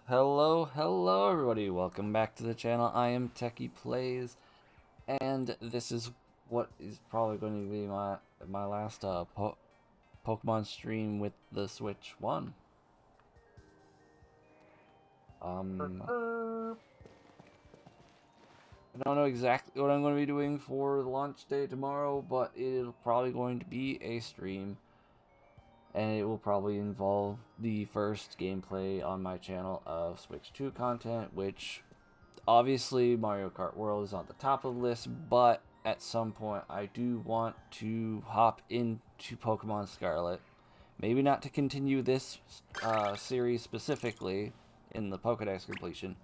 Hello everybody, welcome back to the channel. I am TechyPlayz, and this is what is probably going to be my last Pokemon stream with the Switch 1. I don't know exactly what I'm going to be doing for the launch day tomorrow, but it's probably going to be a stream. And it will probably involve the first gameplay on my channel of Switch 2 content, which obviously Mario Kart World is on the top of the list, but at some point I do want to hop into Pokemon Scarlet. Maybe not to continue this series specifically in the Pokédex completion,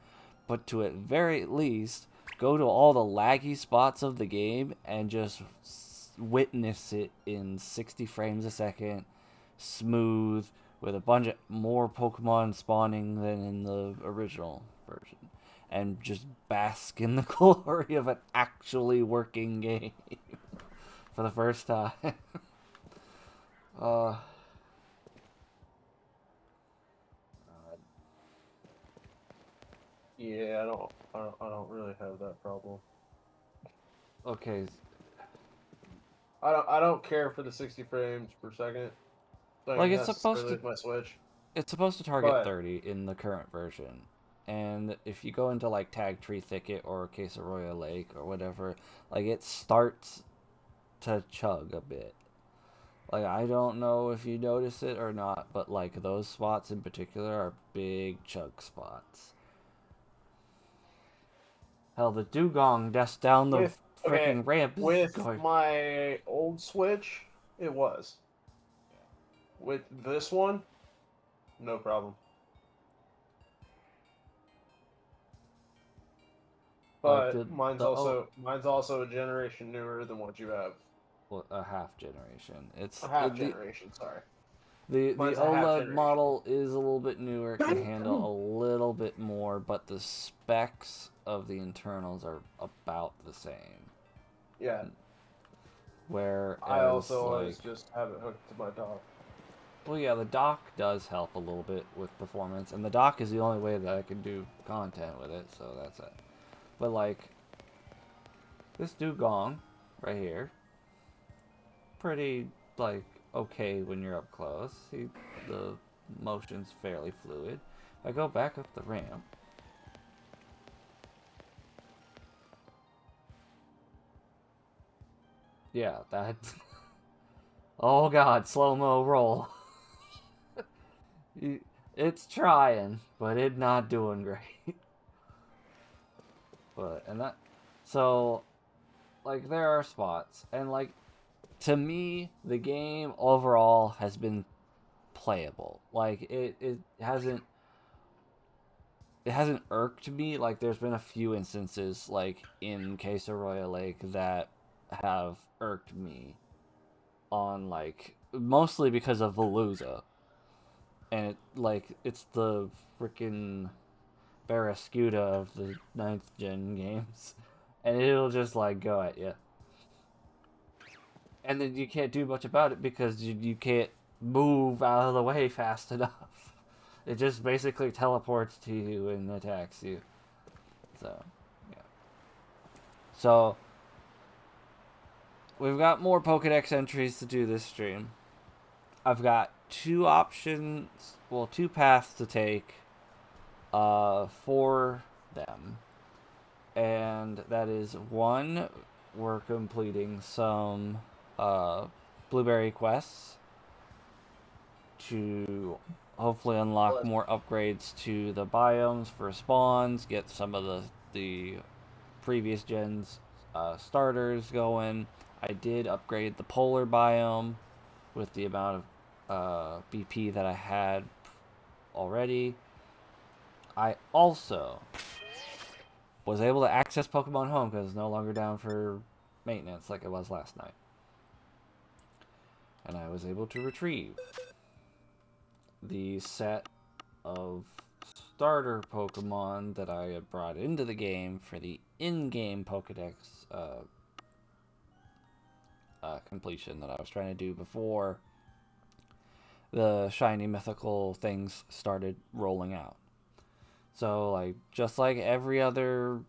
but to at very least go to all the laggy spots of the game and just witness it in 60 frames a second, smooth, with a bunch of more Pokemon spawning than in the original version, and just bask in the glory of an actually working game for the first time. uh, Yeah, I don't really have that problem. okay, I don't care for the 60 frames per second like thing necessarily with my Switch. it's supposed to target But 30 in the current version. And if you go into like Tag Tree Thicket or Case of Royal Lake or whatever, like it starts to chug a bit. Like I don't know if you notice it or not, but like those spots in particular are big chug spots. Hell, the dugong just down the with okay, freaking ramp is with going. my old Switch, it was. With this one, no problem. Like But mine's the also mine's also a generation newer than what you have. well, a half generation. A half generation, sorry. The Mine's a half OLED generation. model is a little bit newer. It can handle a little bit more, but the specs of the internals are about the same. Yeah. I Whereas, also always like, just have it hooked to my dock. well, yeah, the dock does help a little bit with performance, and the dock is the only way that I can do content with it, so that's it. But, like, this dugong right here, pretty, like, okay when you're up close. The motion's fairly fluid. If I go back up the ramp, yeah, that. Oh god, slow mo roll. It's trying, but it's not doing great. But, and that. So, like, there are spots. And, like, to me, the game overall has been playable. Like, it hasn't. It hasn't irked me. Like, there's been a few instances, like, in Case of Royal Lake, that have irked me on, like, mostly because of Veluza. And it's the freaking Barraskewda of the 9th gen games, and it'll just like go at you, and then you can't do much about it because you can't move out of the way fast enough. It just basically teleports to you and attacks you. So yeah. So we've got more Pokedex entries to do this stream. I've got two options, well, two paths to take for them. And that is one, we're completing some blueberry quests to hopefully unlock more upgrades to the biomes for spawns, get some of the previous gens starters going. I did upgrade the polar biome with the amount of BP that I had already. I also was able to access Pokemon Home because it's no longer down for maintenance like it was last night. And I was able to retrieve the set of starter Pokemon that I had brought into the game for the in-game Pokedex completion that I was trying to do before the shiny mythical things started rolling out. So, like, just like every other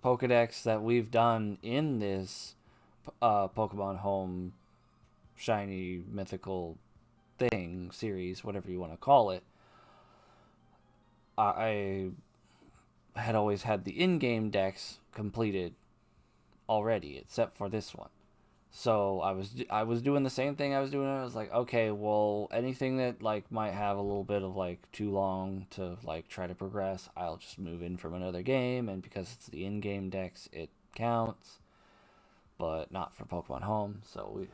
Pokédex that we've done in this Pokemon Home shiny mythical thing series, whatever you want to call it, I had always had the in-game decks completed already, except for this one. So I was doing the same thing I was doing. I was like, okay, well, anything that like might have a little bit of like too long to like try to progress, I'll just move in from another game, and because it's the in-game decks, it counts, but not for Pokemon Home. So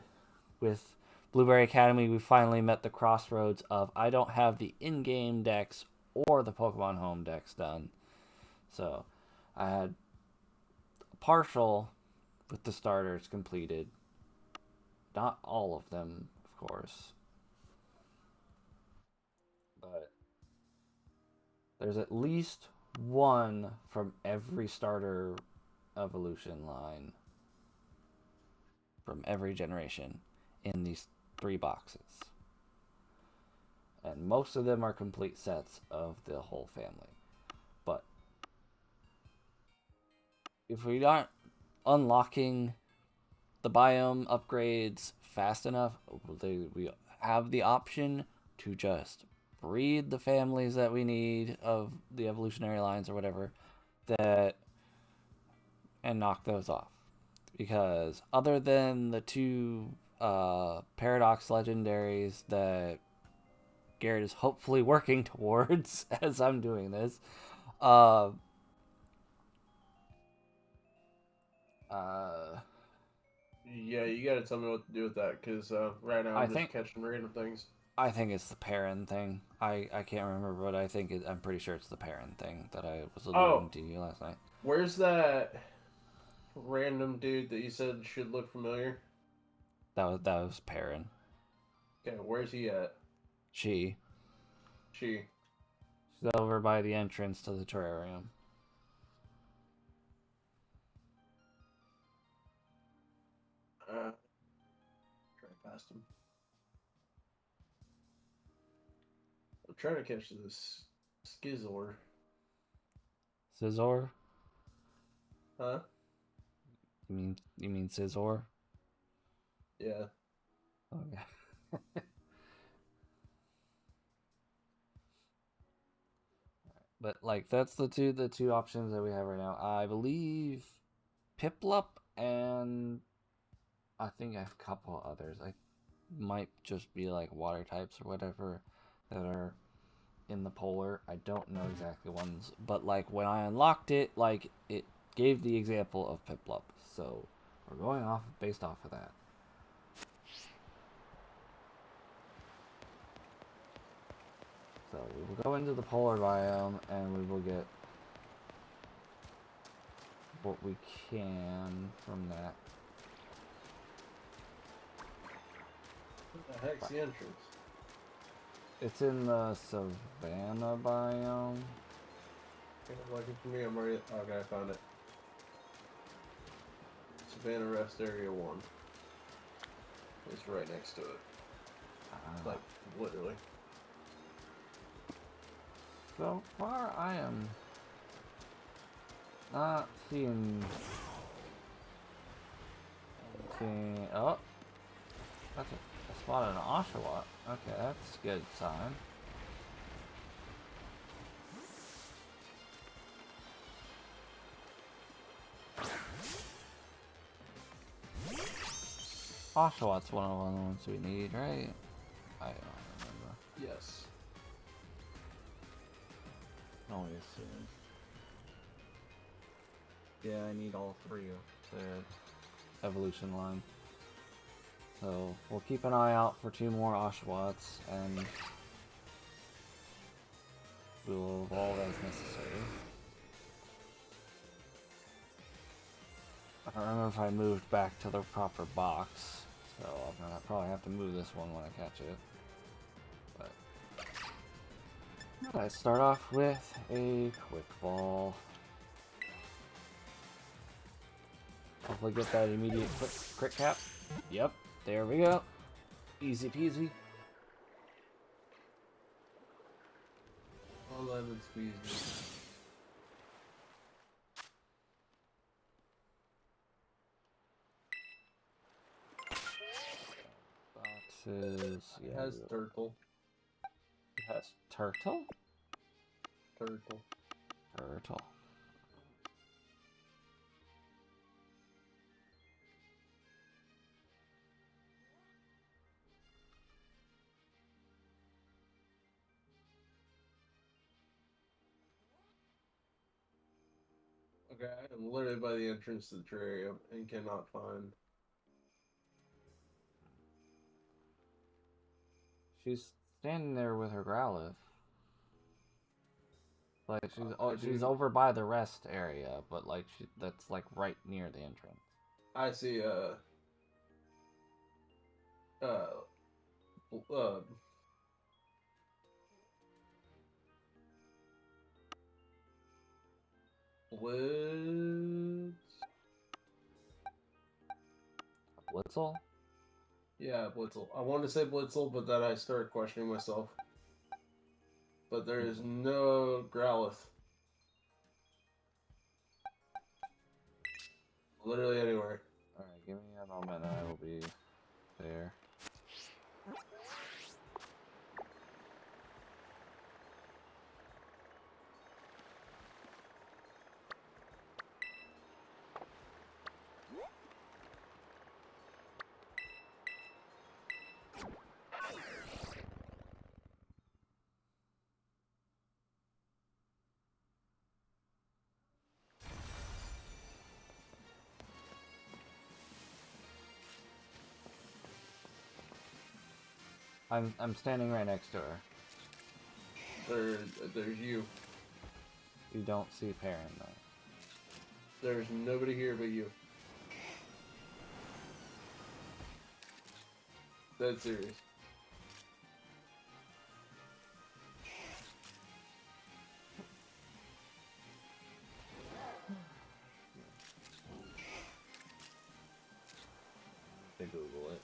with Blueberry Academy, we finally met the crossroads of I don't have the in-game decks or the Pokemon Home decks done. So I had partial with the starters completed. Not all of them, of course. But there's at least one from every starter evolution line from every generation in these 3 boxes. And most of them are complete sets of the whole family. But if we aren't unlocking the biome upgrades fast enough, we have the option to just breed the families that we need of the evolutionary lines or whatever, that and knock those off. Because other than the 2 Paradox legendaries that Garrett is hopefully working towards as I'm doing this, Yeah, you gotta tell me what to do with that, because right now I'm just catching random things. I think it's the Perrin thing. I can't remember, but I'm pretty sure it's the Perrin thing that I was alluding to you last night. Where's that random dude that you said should look familiar? That was Perrin. Okay, where's he at? She's over by the entrance to the terrarium. Try past him. I'm trying to catch this Skizor. Scizor? Huh? You mean Scizor? Yeah. Okay. But like that's the two options that we have right now. I believe Piplup and I think a couple others. I might just be like water types or whatever that are in the polar. I don't know exactly ones, but like when I unlocked it, like it gave the example of Piplup. So we're going off based off of that. So we will go into the polar biome and we will get what we can from that. What the heck's the entrance? It's in the savannah biome. Okay, looking for me. I'm already. Okay, I found it. Savannah Rest Area 1. It's right next to it. Like, literally. So far, I am not seeing anything. Oh, that's I spotted an Oshawott. Okay, that's a good sign. Oshawott's one of the ones we need, right? I don't remember. Yes. Only assume. Yeah, I need all 3 of the evolution line. So we'll keep an eye out for 2 more Oshawotts, and we'll evolve as necessary. I don't remember if I moved back to the proper box, so I'm gonna probably have to move this one when I catch it. But let's start off with a quick ball. Hopefully get that immediate crit cap. Yep, there we go. Easy peasy. All lemon squeezy. is... It Yeah, has turtle. it has turtle? Turtle. Turtle. Okay, I am literally by the entrance to the terrarium and cannot find. She's standing there with her Growlithe. Like she's do. over by the rest area, but like that's like right near the entrance. I see. Uh. Uh. Blitz. Blitzel? Yeah, Blitzel. I wanted to say Blitzel, but then I started questioning myself. But there is no Growlithe. Literally anywhere. Alright, give me a moment and I will be there. I'm standing right next to her. There's you. You don't see Perrin though. There's nobody here but you. Dead serious. To Google it.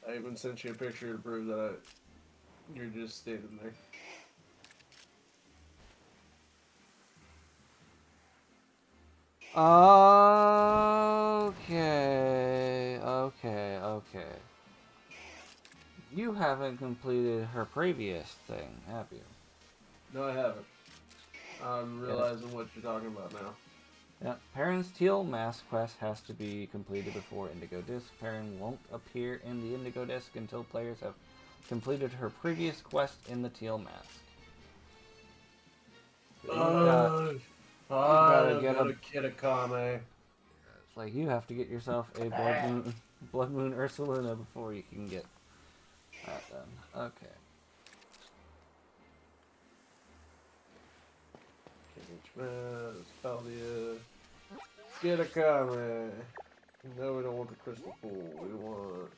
I even sent you a picture to prove that you're just standing there. Okay. You haven't completed her previous thing, have you? No, I haven't. I'm realizing what you're talking about now. Yeah, Perrin's Teal Mask quest has to be completed before Indigo Disc. Perrin won't appear in the Indigo Disc until players have completed her previous quest in the Teal Mask. Gotta get a Kitakame. It's like you have to get yourself a Blood Moon Ursulina before you can get that done. Okay. Spaldia. Kitakame. No, we don't want the crystal pool. We want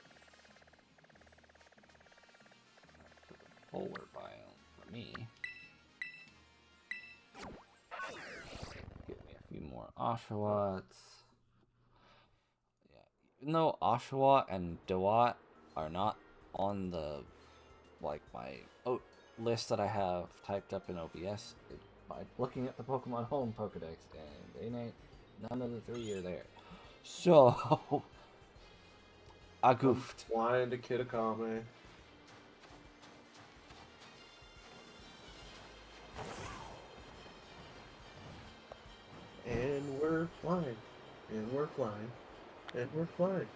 Polar biome for me. Get me a few more Oshawotts. Yeah, even though Oshawott and Dewott are not on the my list that I have typed up in OBS, by looking at the Pokemon Home Pokédex, and none of the three are there. So I goofed. I'm flying to Kitakame. And we're flying. And we're flying. And we're flying.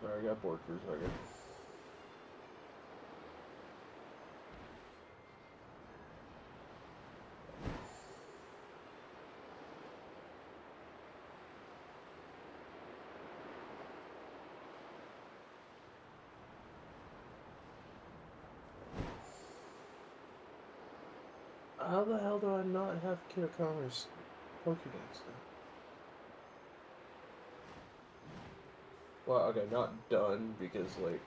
Sorry, I got bored for a second. How the hell do I not have Kitakame's Pokédex now? Well, okay, not done, because, like...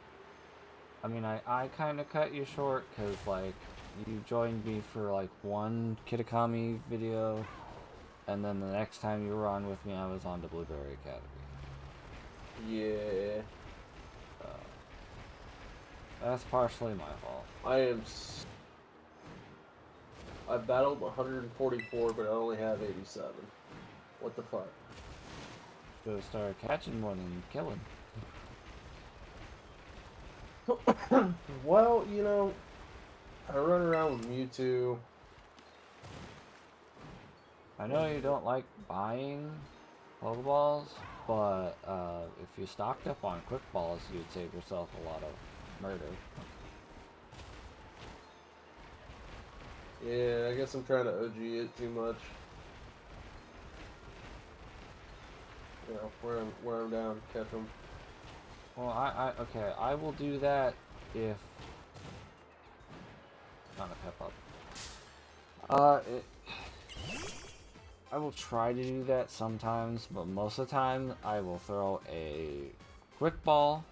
I mean, I kind of cut you short, because, like, you joined me for like one Kitakami video, and then the next time you were on with me, I was on to Blueberry Academy. Yeah. That's partially my fault. I battled 144, but I only have 87. What the fuck? Should have started catching more than killing. Well, you know, I run around with Mewtwo. I know you don't like buying Pokeballs, but if you stocked up on Quick Balls, you'd save yourself a lot of murder. Yeah, I guess I'm trying to OG it too much. You know, where I'm down, catch them. Well, okay, I will do that if not a pep up. I will try to do that sometimes, but most of the time I will throw a Quick Ball,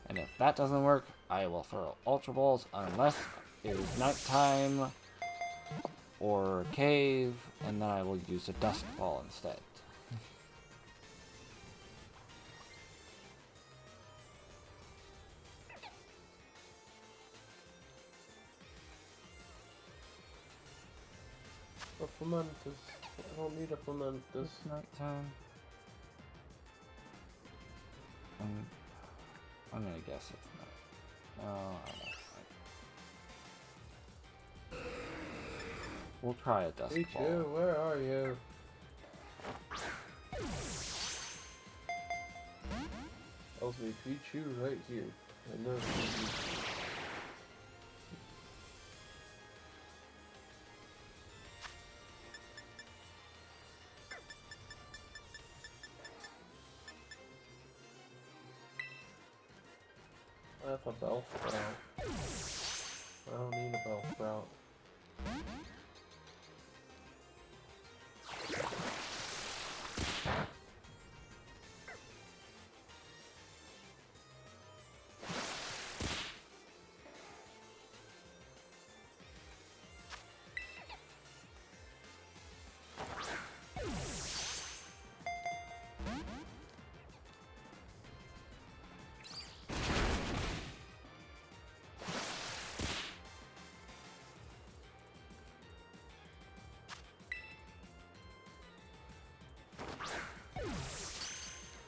and if that doesn't work, I will throw Ultra Balls unless it is nighttime or cave, and then I will use a Dusk Ball instead. A Fomentus. I don't need a Fomentus. It's nighttime. I'm gonna guess it's night. No, I don't know. We'll try a Dusk Ball. Pichu, where are you? Tells me Pichu right here. I know Pichu. I have a Bellsprout. I don't need a Bellsprout.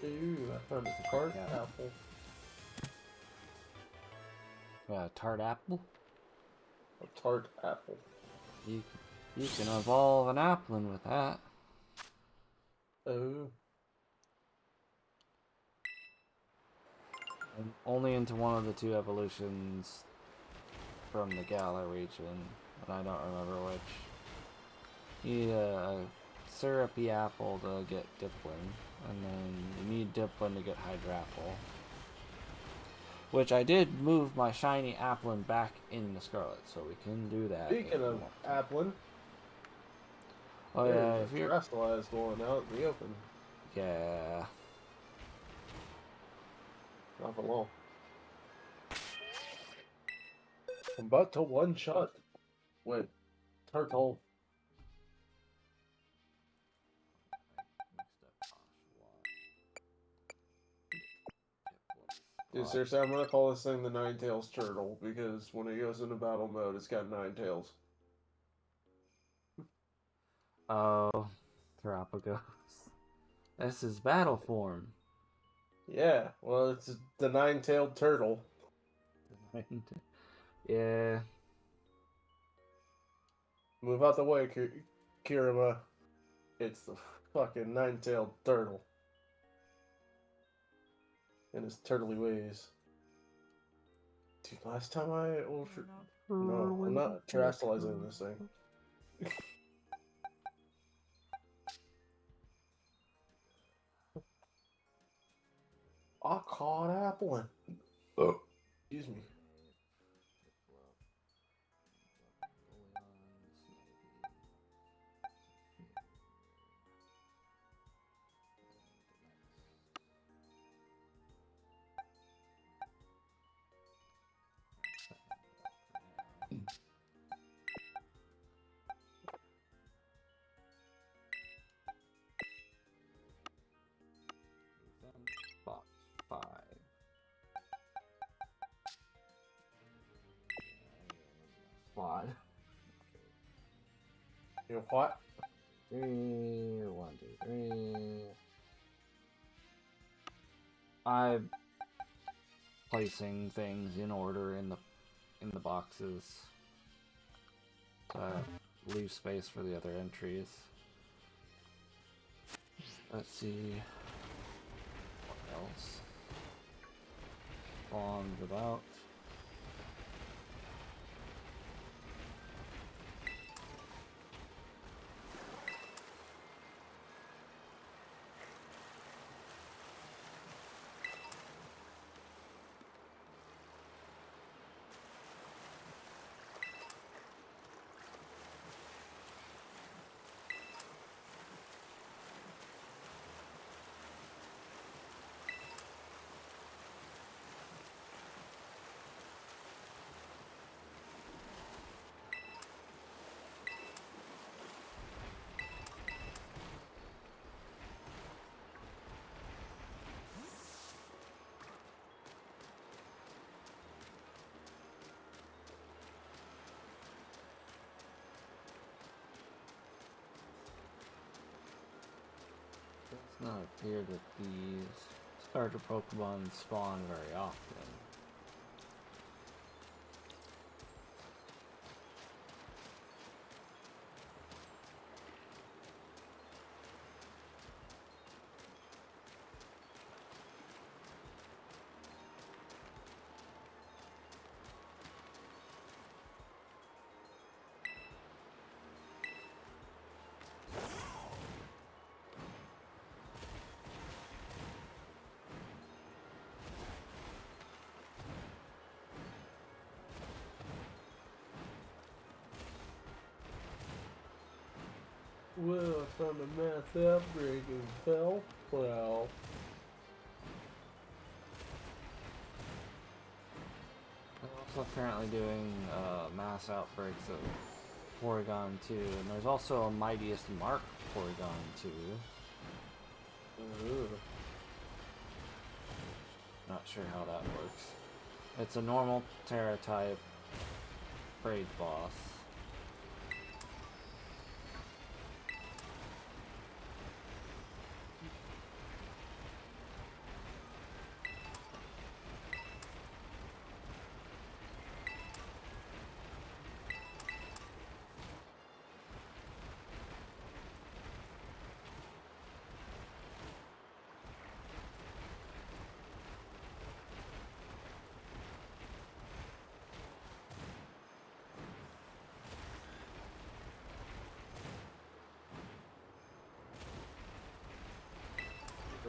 Ooh, I found a tart apple. Tart apple? A tart apple. You can evolve an Applin with that. Oh. I'm only into one of the two evolutions from the Galar region, but I don't remember which. You need a syrupy apple to get Dipplin, and then you need Dipplin to get Hydrapple. Which I did move my shiny Applin back into Scarlet, so we can do that. Speaking of Applin, oh yeah, if you're Terrestrialized one out in the open. Yeah. Not for long. I'm about to one shot. Wait, Turtle. Dude, seriously, I'm gonna call this thing the Ninetales Turtle because when it goes into battle mode, it's got 9 tails. Oh, Terrapagos. This is battle form. Yeah, well, it's the 9-tailed turtle. Yeah. Move out the way, Kirima. It's the fucking 9-tailed turtle. In his turtly ways. Dude, last time I ultra... No, I'm not terrestrializing this thing. I caught Applin. Oh, excuse me. You what? 3, 1, 2, 3. I'm placing things in order in the boxes, so I leave space for the other entries. Let's see what else spawns about. It does not appear that these starter Pokemon spawn very often. Well, I found a mass outbreak in Bellplow. They're also apparently doing mass outbreaks of Porygon 2, and there's also a Mightiest Mark Porygon 2. Ugh. Not sure how that works. It's a normal Terra type raid boss.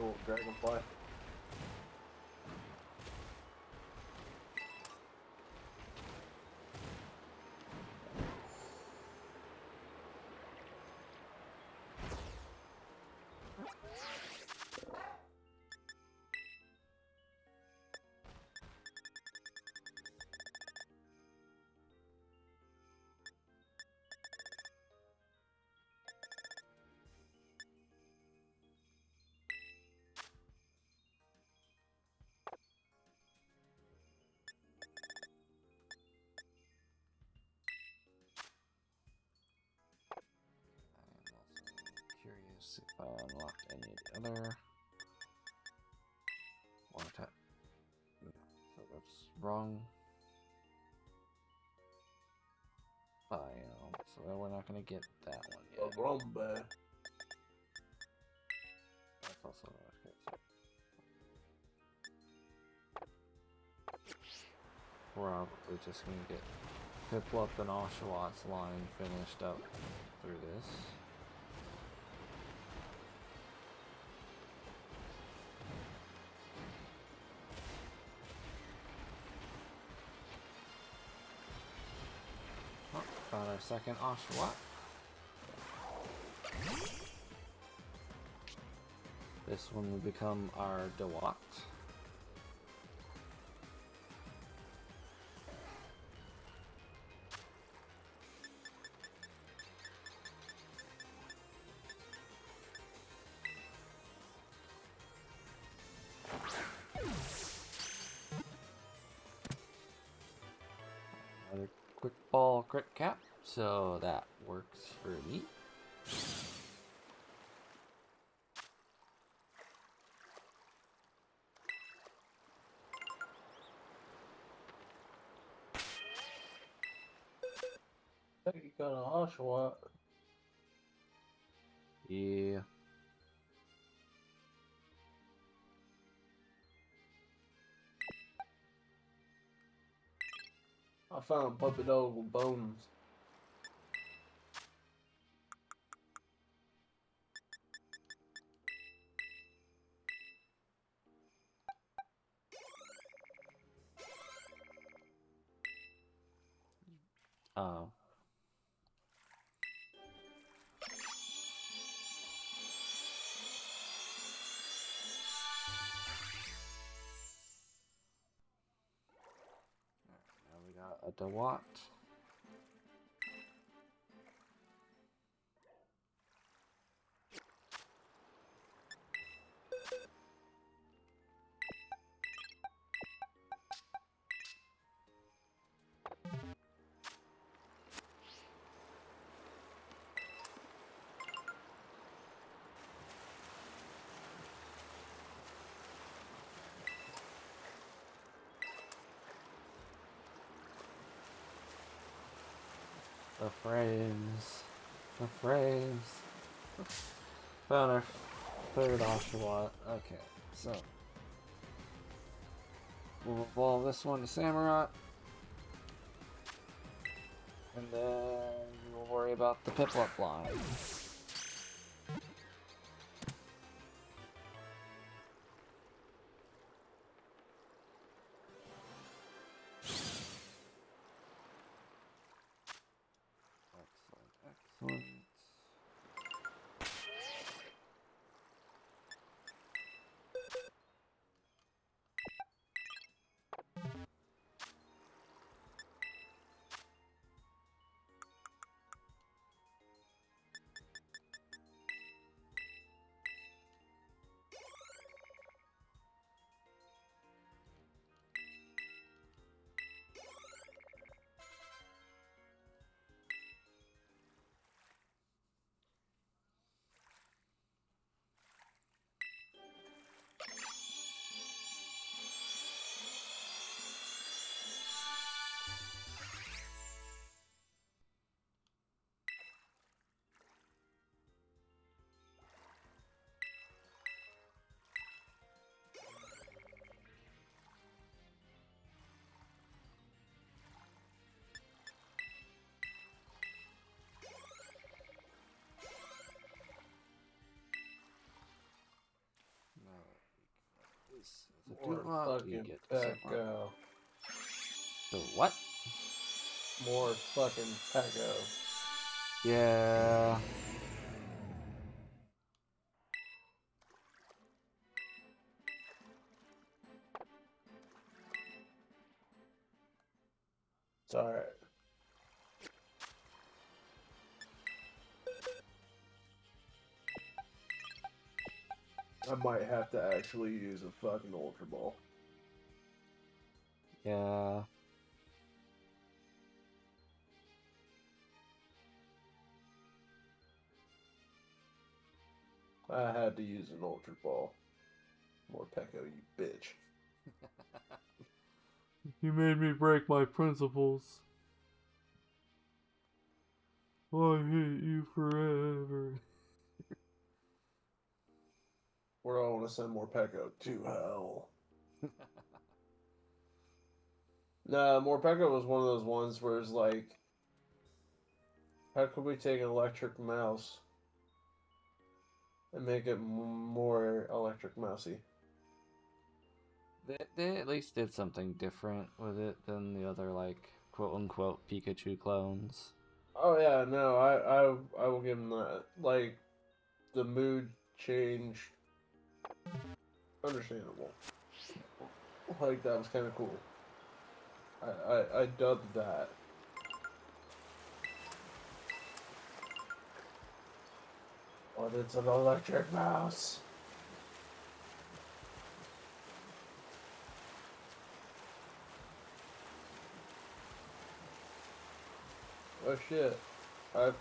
Oh, Dragonfly. Curious if I unlocked any of the other one attack. No, so that's wrong. Biome. So we're not gonna get that one yet. Rumba. That's also okay. So probably just gonna get Piplup and Oshawott line finished up through this. Oh, got our second Oshawott. This one will become our Dewott. Another quick ball crit cap, so that works for me. I think you got a Oshawott. Yeah. I found puppy dog with bones. Oh. Now we got a DeWatt. The frames. The frames. Found our third Oshawott. Okay, so we'll evolve this one to Samurott. And then we'll worry about the Piplup line. Excellent. More fucking Pecco. The what? More fucking Pecco. Yeah. It's alright. I might have to actually use a fucking Ultra Ball. Yeah. I had to use an Ultra Ball. More Pecco, you bitch. You made me break my principles. I hate you forever. Where do I want to send more Pecco? To hell. Nah, more Pecco was one of those ones where it's like, how could we take an electric mouse and make it more electric mousy? They at least did something different with it than the other, like, quote-unquote Pikachu clones. Oh yeah, no, I will give them that. Like, the mood change, understandable. Like, that was kind of cool. I dubbed that. But it's an electric mouse. Oh shit. I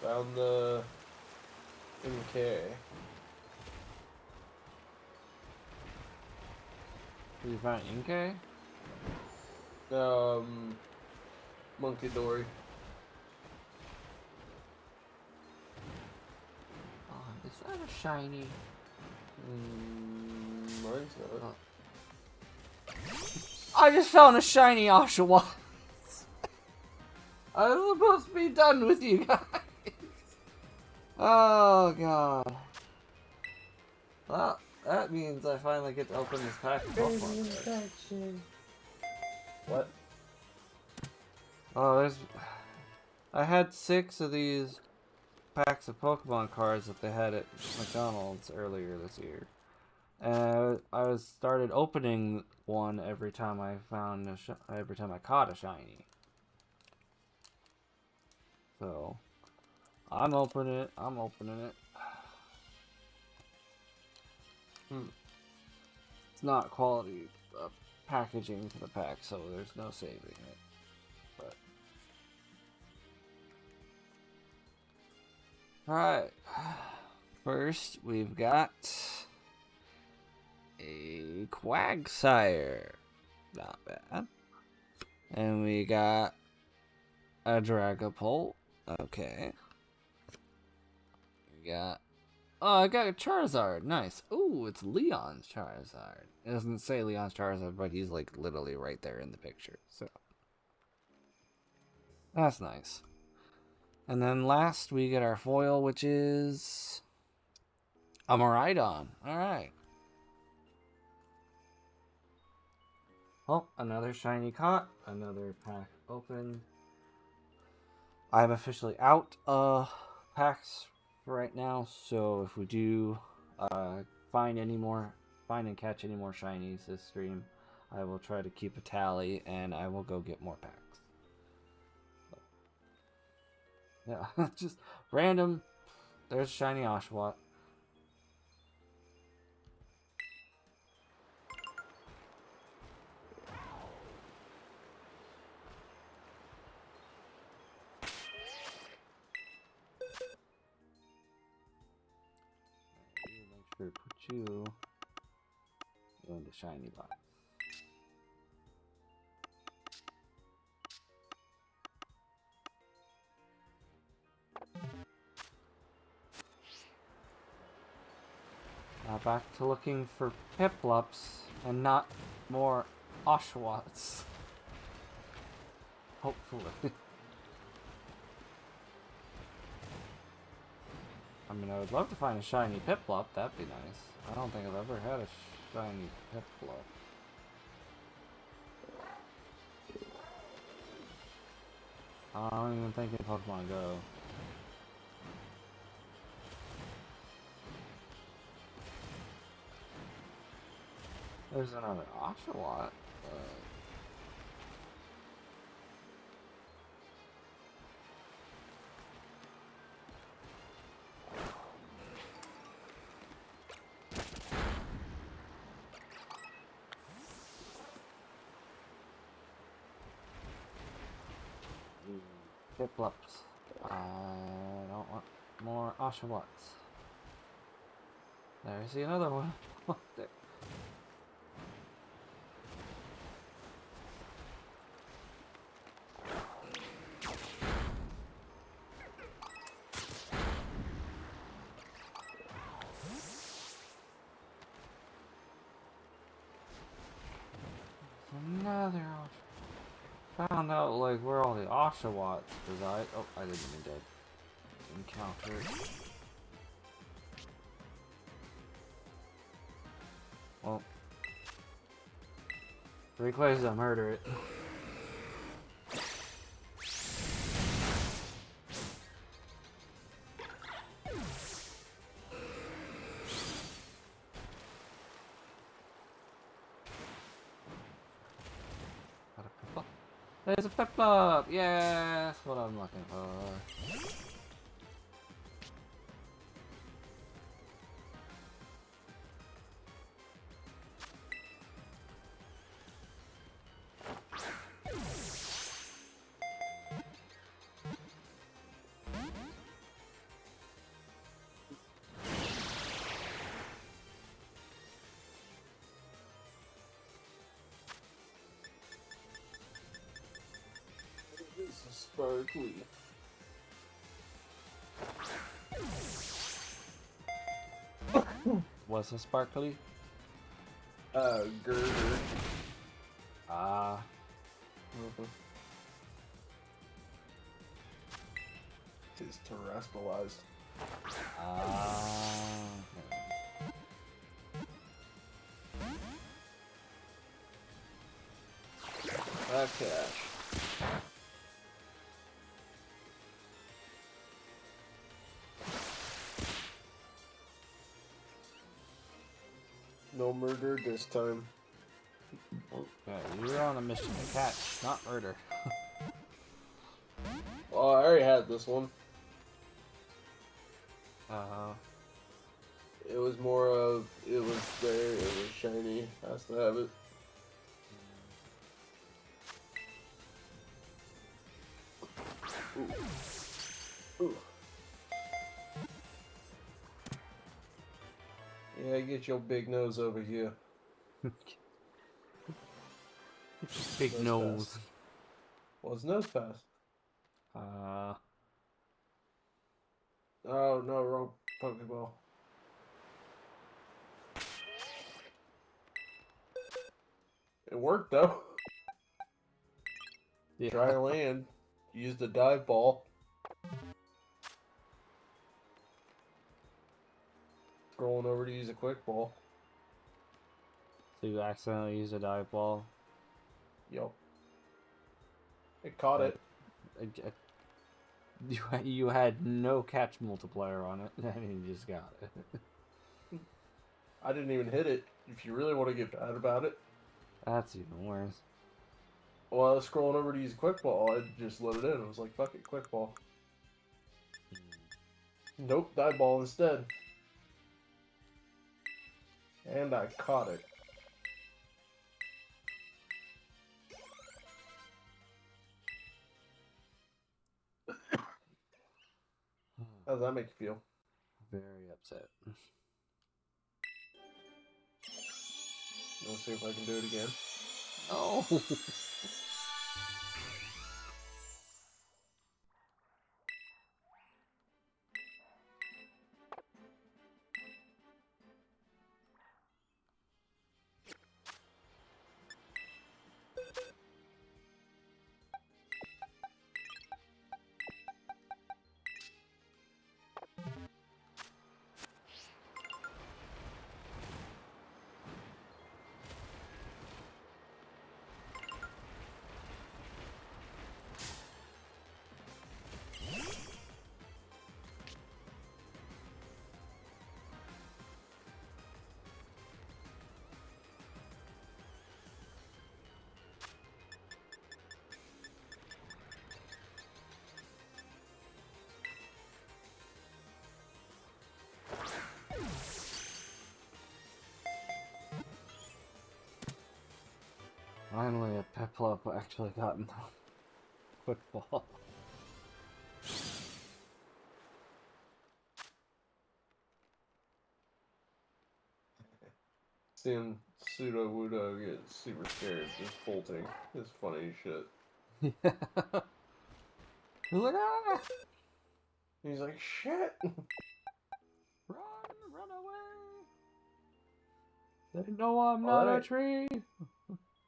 found the MK. Did you find Inkay? Monkey Dory. Oh, is that a shiny? Mine's not. Oh. I just found a shiny Oshawott. I was supposed to be done with you guys. Oh god. Well, that means I finally get to open this pack of Pokemon. What? Oh, there's... I had 6 of these packs of Pokemon cards that they had at McDonald's earlier this year. And I started opening one every time I found every time I caught a shiny. So, I'm opening it. It's not quality packaging for the pack, so there's no saving it. But alright. First, we've got a Quagsire. Not bad. And we got a Dragapult. Okay. We got... Oh, I got a Charizard. Nice. Ooh, it's Leon's Charizard. It doesn't say Leon's Charizard, but he's like literally right there in the picture. So that's nice. And then last we get our foil, which is a Miraidon. Alright. Oh, another shiny caught. Another pack open. I'm officially out of packs right now, so if we do find and catch any more shinies this stream, I will try to keep a tally and I will go get more packs. Yeah, just random. There's shiny Oshawott. Make sure to put you in the shiny box. Now back to looking for Piplups and not more Oshawotts. Hopefully. I mean, I would love to find a shiny Piplup. That'd be nice. I don't think I've ever had a shiny Piplup. I don't even think in Pokemon Go. There's another Oshawott. Piplups. I don't want more Oshawotts. There's another one. There. Another Oshawott. Found out like where all the Oshawotts reside. Oh, I didn't even dead. Encounter. Well, 3 places I murder it. There's a Piplup! Yeah, that's what I'm looking for. Sparkly. What's a sparkly? Girder. Ah. It's terrestrialized. Ah. That cash. No murder this time. Yeah, you're on a mission to catch, not murder. Oh, I already had this one. It was more of, it was there, it was shiny, has to have it. Ooh. Ooh. Yeah, get your big nose over here. Big nose. Pass. Well, it's nose pass. Oh, no, wrong Pokeball. It worked, though. Yeah. Dry land. Use the dive ball. Scrolling over to use a quick ball. So you accidentally used a dive ball. Yup. It caught it. You had no catch multiplier on it, and you just got it. I didn't even hit it. If you really want to get bad about it. That's even worse. Well, I was scrolling over to use a quick ball. I just let it in. I was like, fuck it, quick ball. Nope, dive ball instead. And I caught it. How does that make you feel? Very upset. Let's see if I can do it again. No. Finally, a Peplup actually got in the quick ball. Seeing Pseudo Wudo get super scared just bolting is funny as shit. Yeah. He's like, ah! He's like, shit! Run away! They know I'm Oh, not a tree!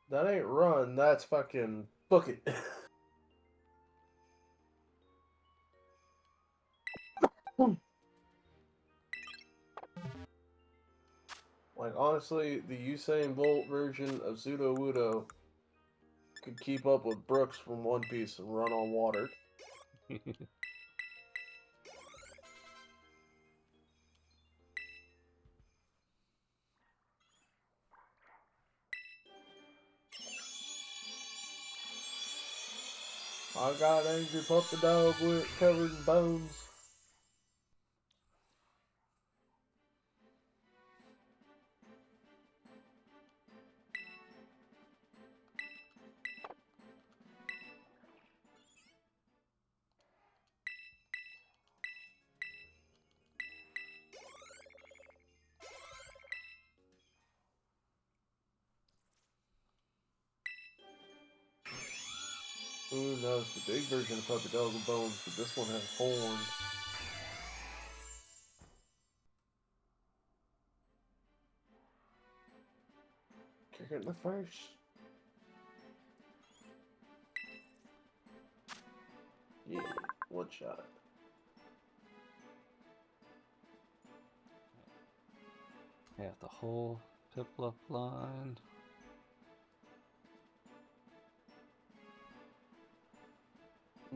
That ain't run, that's fucking book it. Like, honestly, the Usain Bolt version of Pseudo Wudo could keep up with Brooks from One Piece and run on water. I got an angry puppy dog with covered in bones. Who knows the big version of Pokédex bones, but this one has horns. Kick it in the face. Yeah, one shot. We have the whole Piplup line.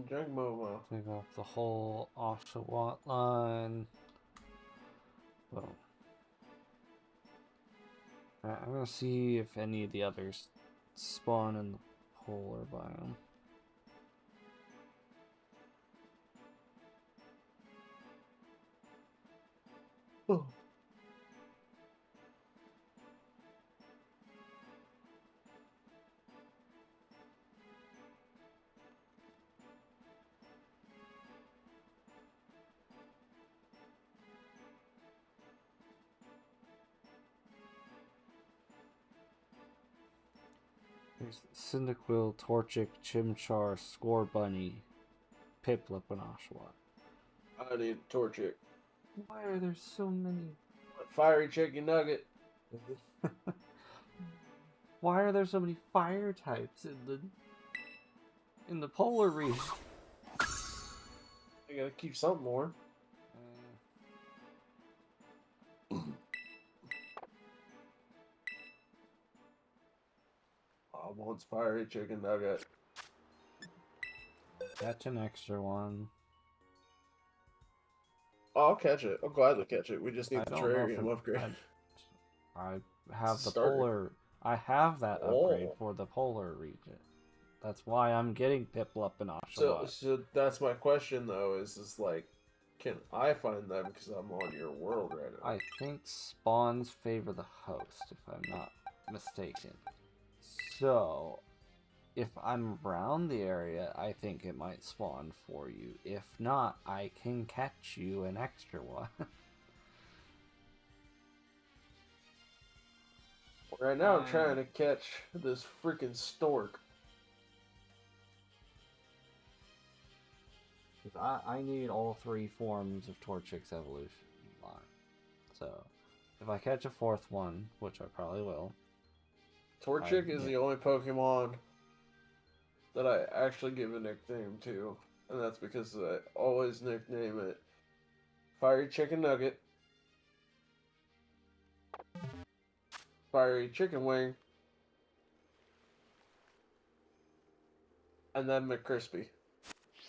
Drink Momo. We got the whole Oshawott line. Boom. Alright, I'm gonna see if any of the others spawn in the polar biome. Oh. There's Cyndaquil, Torchic, Chimchar, Scorbunny, Piplup, and Oshawott. I need a Torchic. Why are there so many? Fiery Chicken Nugget. Why are there so many fire types in the polar region? I gotta keep something more. I want Fiery Chicken Nugget. Catch an extra one. Oh, I'll catch it. I'll gladly catch it. We just need I the don't know if terrarium upgrade. I have the Starter. polar. I have that upgrade for the polar region. That's why I'm getting Piplup and Oshawott. So that's my question though. Is like, can I find them because I'm on your world right now? I think spawns favor the host, if I'm not mistaken. So, if I'm around the area, I think it might spawn for you. If not, I can catch you an extra one. Right now I'm trying to catch this freaking stork. I need all three forms of Torchic's evolution line. So, if I catch a fourth one, which I probably will. Torchic is the only Pokemon that I actually give a nickname to. And that's because I always nickname it Fiery Chicken Nugget, Fiery Chicken Wing, and then McCrispy.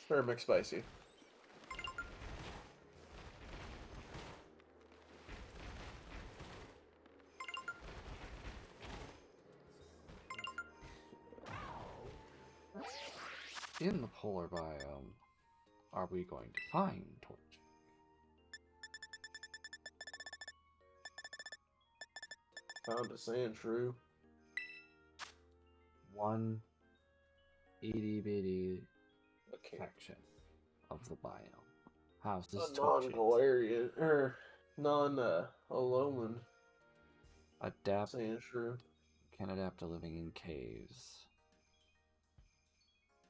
Or McSpicy. In the polar biome, are we going to find Torchic? Found a sand shrew. One itty bitty section of the biome. How's this Torchic? Non-Galarian, or non-Alolan Adapt. sand shrew. Can adapt to living in caves.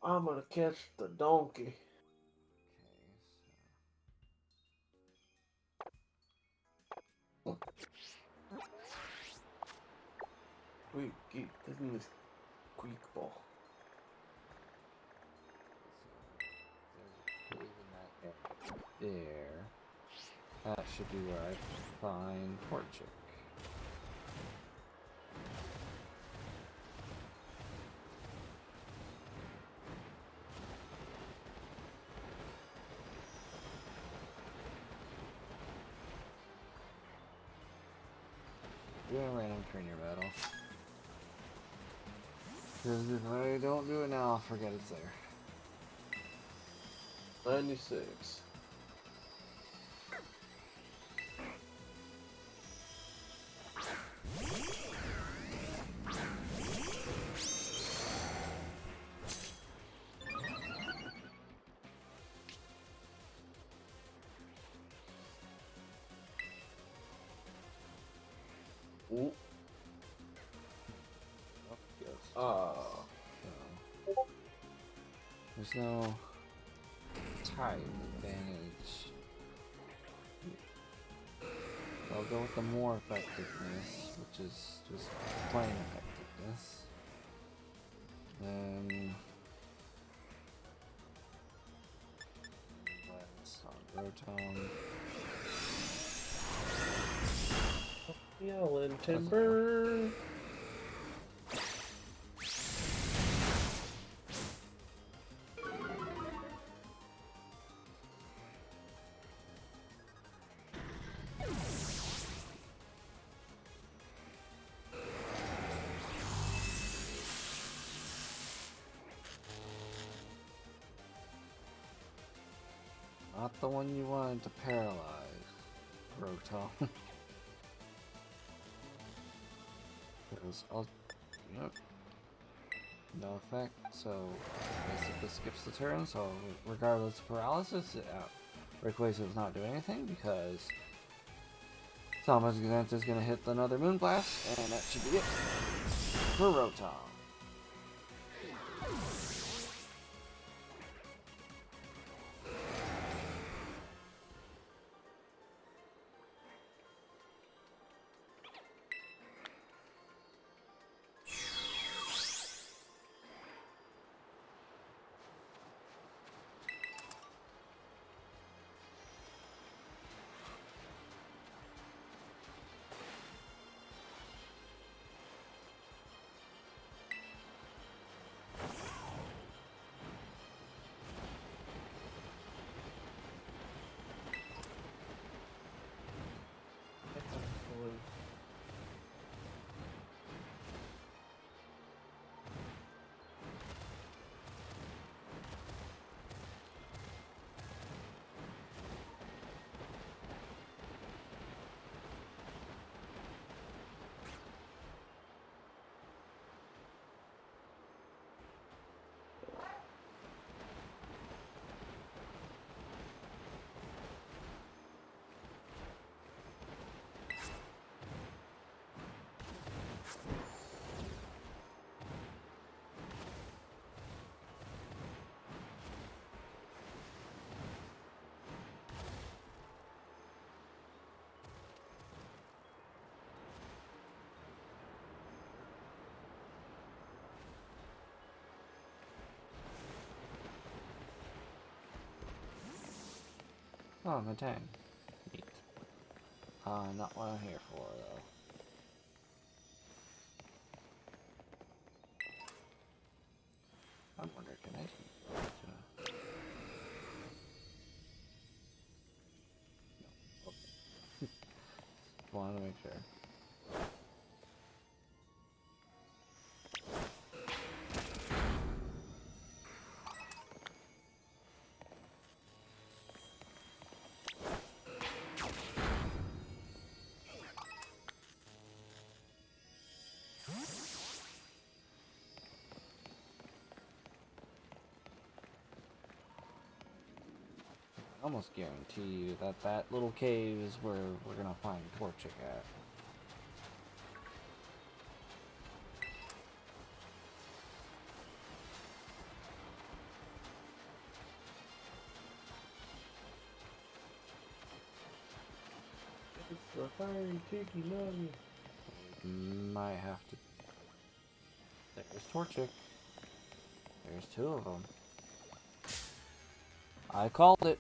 I'm gonna catch the donkey. Wait, isn't this quick ball? There. That should be where I find Torchic. Do a random trainer battle. Because if I don't do it now, I'll forget it's there. 96. Ooh. there's no type advantage. I'll go with the more effectiveness, which is just plain effectiveness. Then let's on Rotom. Yelling timber. Not the one you wanted to paralyze, Rotom. Yep. No effect, so basically skips the turn, so regardless of paralysis, Rayquaza is not doing anything because Sama's Gazenta is going to hit another Moonblast, and that should be it for Rotom. Oh, Matang. Neat. Not what I'm here for, though. I'm wondering, can I... No. Okay. Wanted to make sure. I almost guarantee you that that little cave is where we're gonna find Torchic at. It's the fiery cheeky nugget. Might have to... There's Torchic. There's two of them. I called it.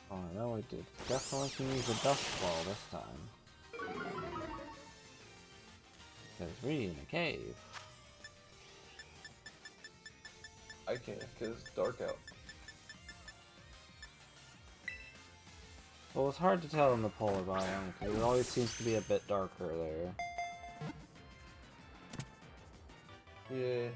Oh no, we did. Definitely can use a dust ball this time. Because we're in a cave. I can't, because it's dark out. Well, it's hard to tell in the polar biome, because it always seems to be a bit darker there. Yeah.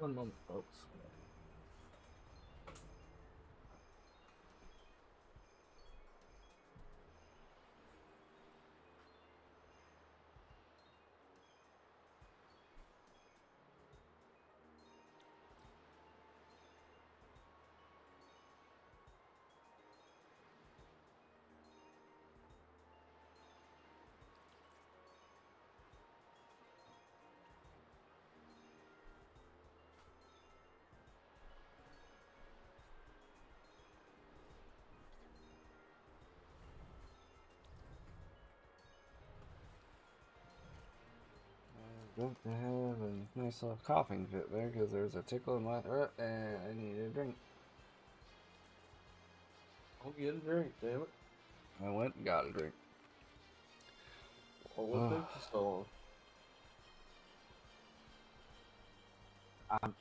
One moment, folks. Good to have a nice little coughing fit there, because there's a tickle in my throat, and I need a drink. I'll get a drink, damn it. I went and got a drink. Well, what takes you so long? I'm...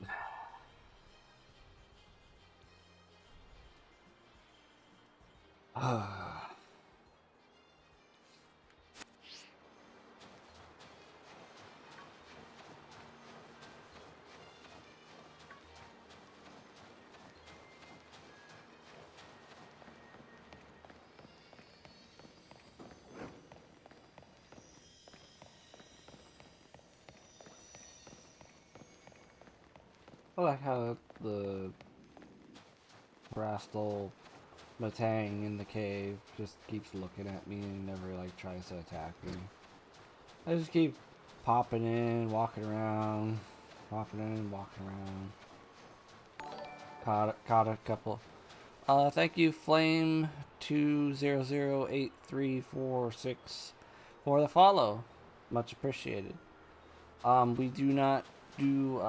I like how the Rastal Matang in the cave just keeps looking at me and never like tries to attack me. I just keep popping in, walking around, popping in, walking around. Caught a couple. Thank you, Flame20083446 for the follow. Much appreciated. We do not do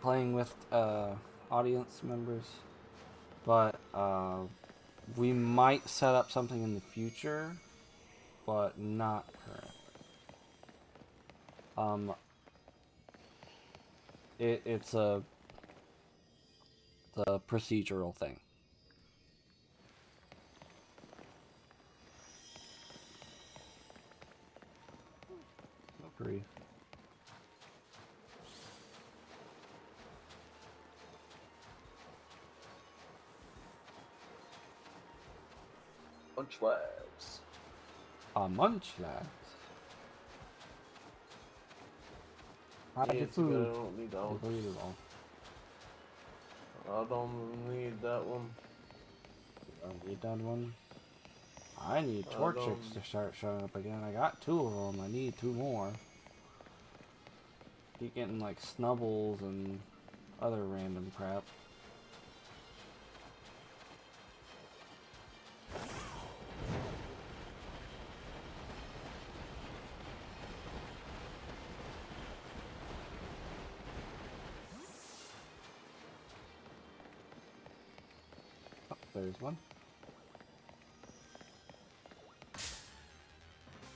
playing with audience members, but we might set up something in the future, but not currently. It's the procedural thing. Agree. Munchlax. Munchlax. Yeah, it's good. I don't need that one. I don't need that one. You don't need that one? I need Torchics to start showing up again. I got 2 of them. I need 2 more. Keep getting like Snubbles and other random crap. Oh, there's one.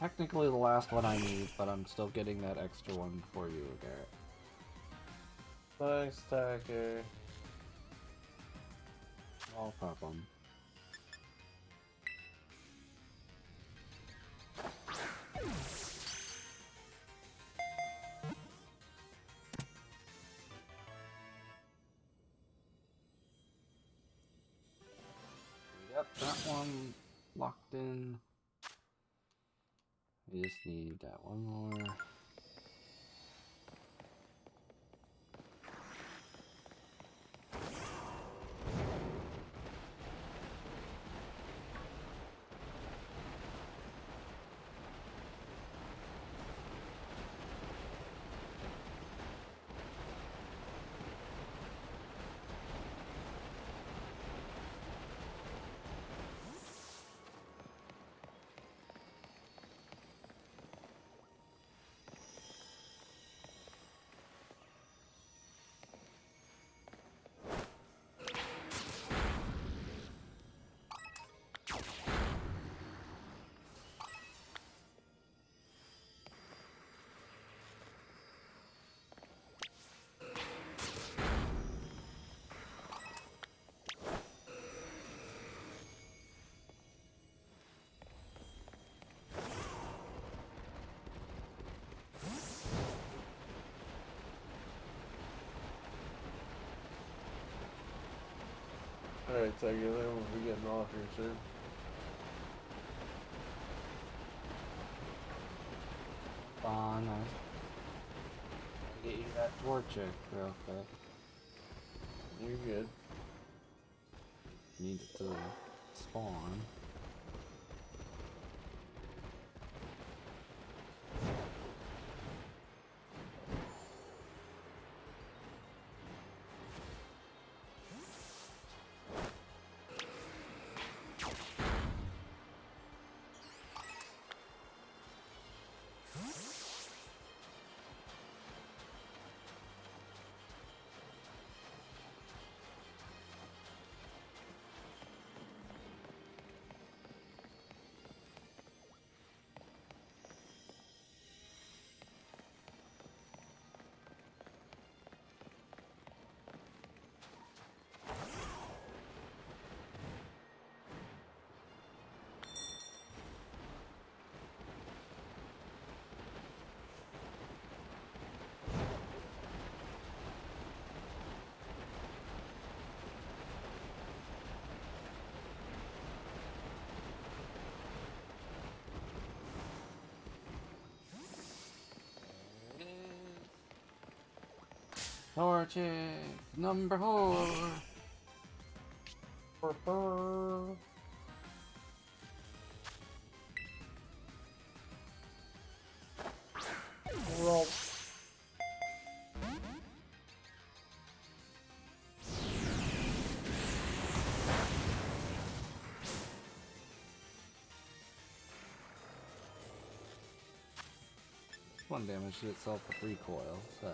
Technically the last one I need, but I'm still getting that extra one for you, Garrett. Thanks, Tacker. No problem. Yep. that one locked in. We just need that one more. Alright, Techy, then we'll be getting off here soon. Fun. Get you that torture real quick. You're good. Need it to spawn. Torchic number 4. Roll. One damage to itself with recoil, so.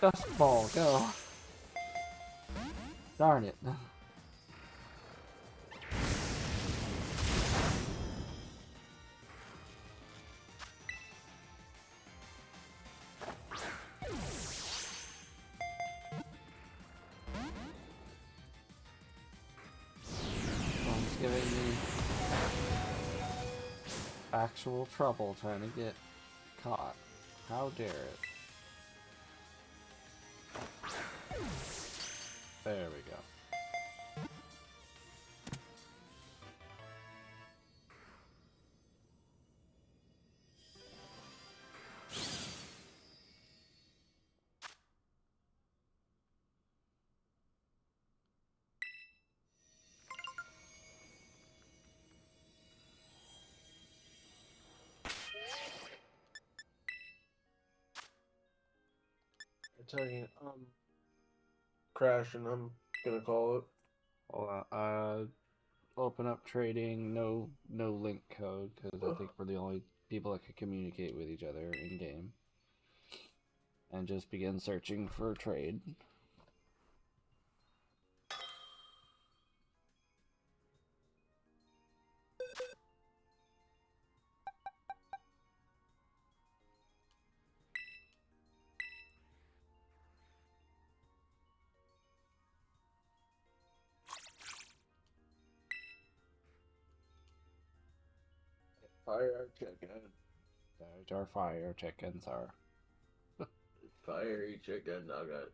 Dust ball, go! Darn it. One's giving me actual trouble trying to get caught. How dare it? There we go. Techy, crashing, I'm gonna call it. Well, open up trading, no link code, because I think we're the only people that can communicate with each other in game. And just begin searching for trade. Fire chicken. There's our fire chickens are. Fiery chicken nugget.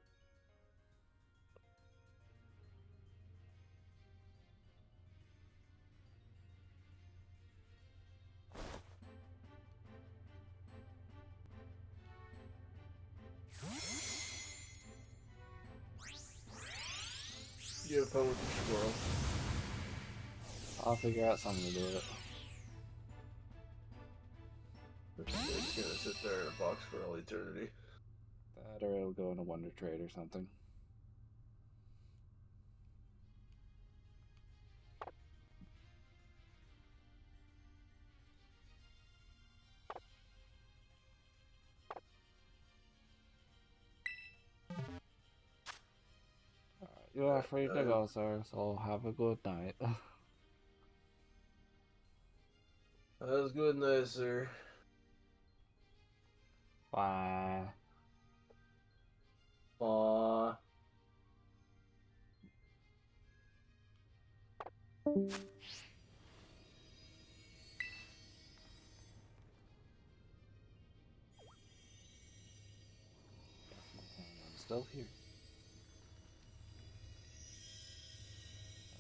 coat with the squirrel. I'll figure out something to do with it. It's gonna sit there in a box for all eternity. That or it'll go in a Wonder Trade or something. You are free to go, sir, so have a good night. That was good night, sir. Bye. Aww. I'm still here.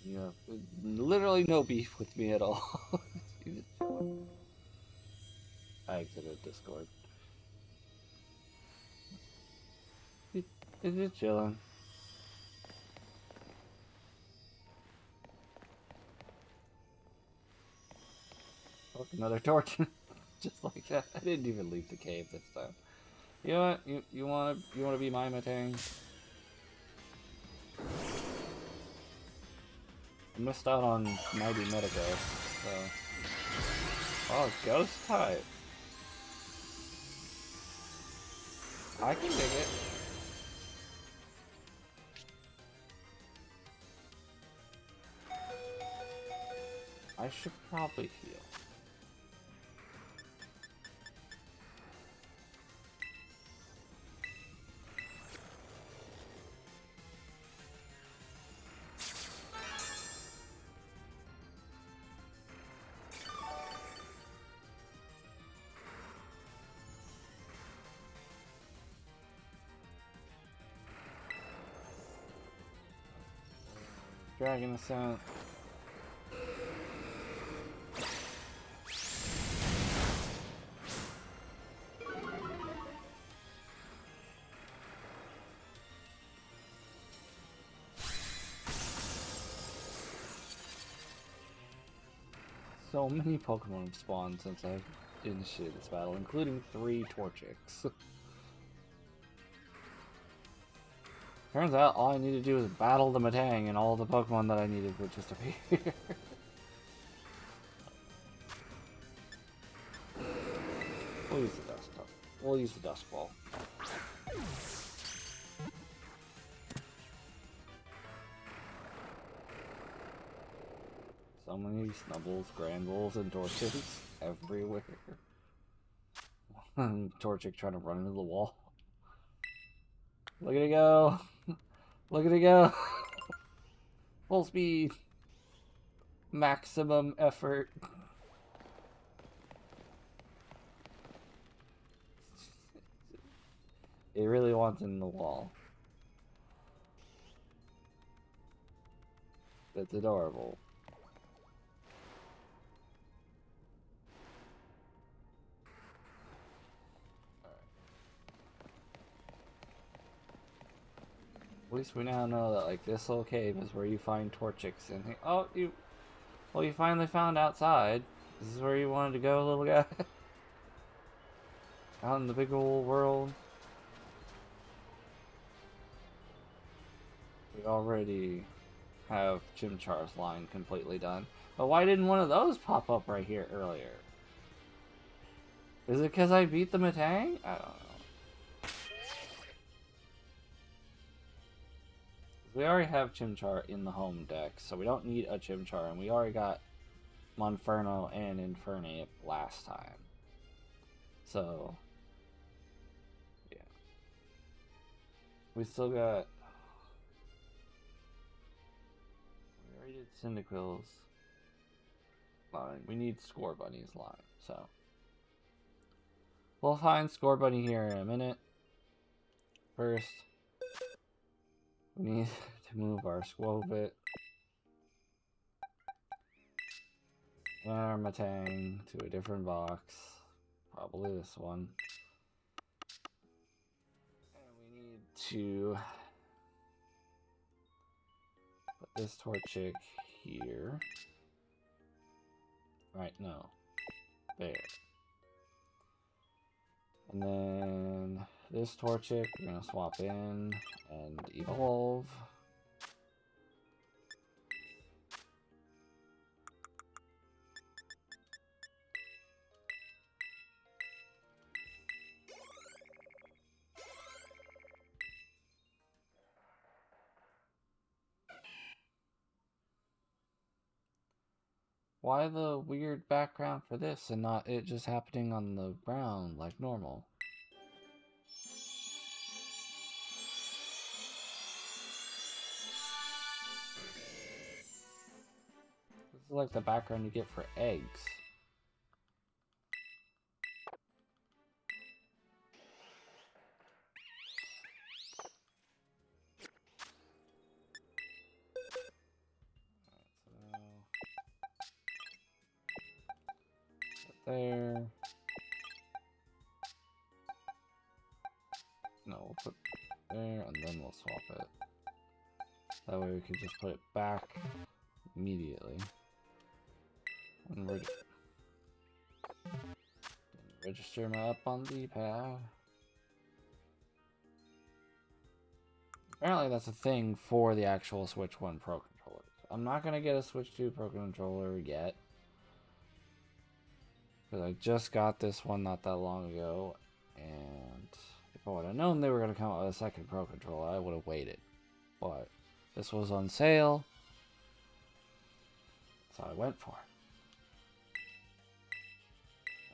You have literally no beef with me at all. You just chilling. I exited Discord. You're just chilling. Look, another torch. Just like that. I didn't even leave the cave this time. You know what? You wanna be my Matang? I missed out on Mighty Metagross, so. Oh, Ghost type. I can dig it. I should probably heal. Dragon Ascent. So many Pokemon have spawned since I've initiated this battle, including 3 Torchics. Turns out all I need to do is battle the Matang and all the Pokemon that I needed would just appear. We'll use the Dust Ball. We'll use the Dust Ball. So many Snubbles, Granbuls, and Torchics everywhere. Torchic trying to run into the wall. Look at it go! Look at it go! Full speed! Maximum effort. It really wants in the wall. That's adorable. At least we now know that, like, this little cave is where you find Torchics and oh, you finally found outside. This is where you wanted to go, little guy. Out in the big old world. We already have Chimchar's line completely done. But why didn't one of those pop up right here earlier? Is it because I beat the Matang? I don't know. We already have Chimchar in the home deck, so we don't need a Chimchar, and we already got Monferno and Infernape last time. So, yeah. We still got... We already did Cyndaquil's line. We need Scorbunny's line, so... We'll find Scorbunny here in a minute. First... We need to move our Squovit and our Matang to a different box. Probably this one. And we need to Put this Torchic here. Right, no. There. And then this Torchic, we're gonna swap in and evolve. Why the weird background for this and not it just happening on the ground like normal? This is like the background you get for eggs. There. No, we'll put there and then we'll swap it. That way we can just put it back immediately. And register my up on the pad. Apparently that's a thing for the actual Switch 1 Pro controllers. I'm not going to get a Switch 2 Pro controller yet. Because I just got this one not that long ago. And if I would have known they were going to come out with a second Pro controller, I would have waited. But this was on sale. So I went for it.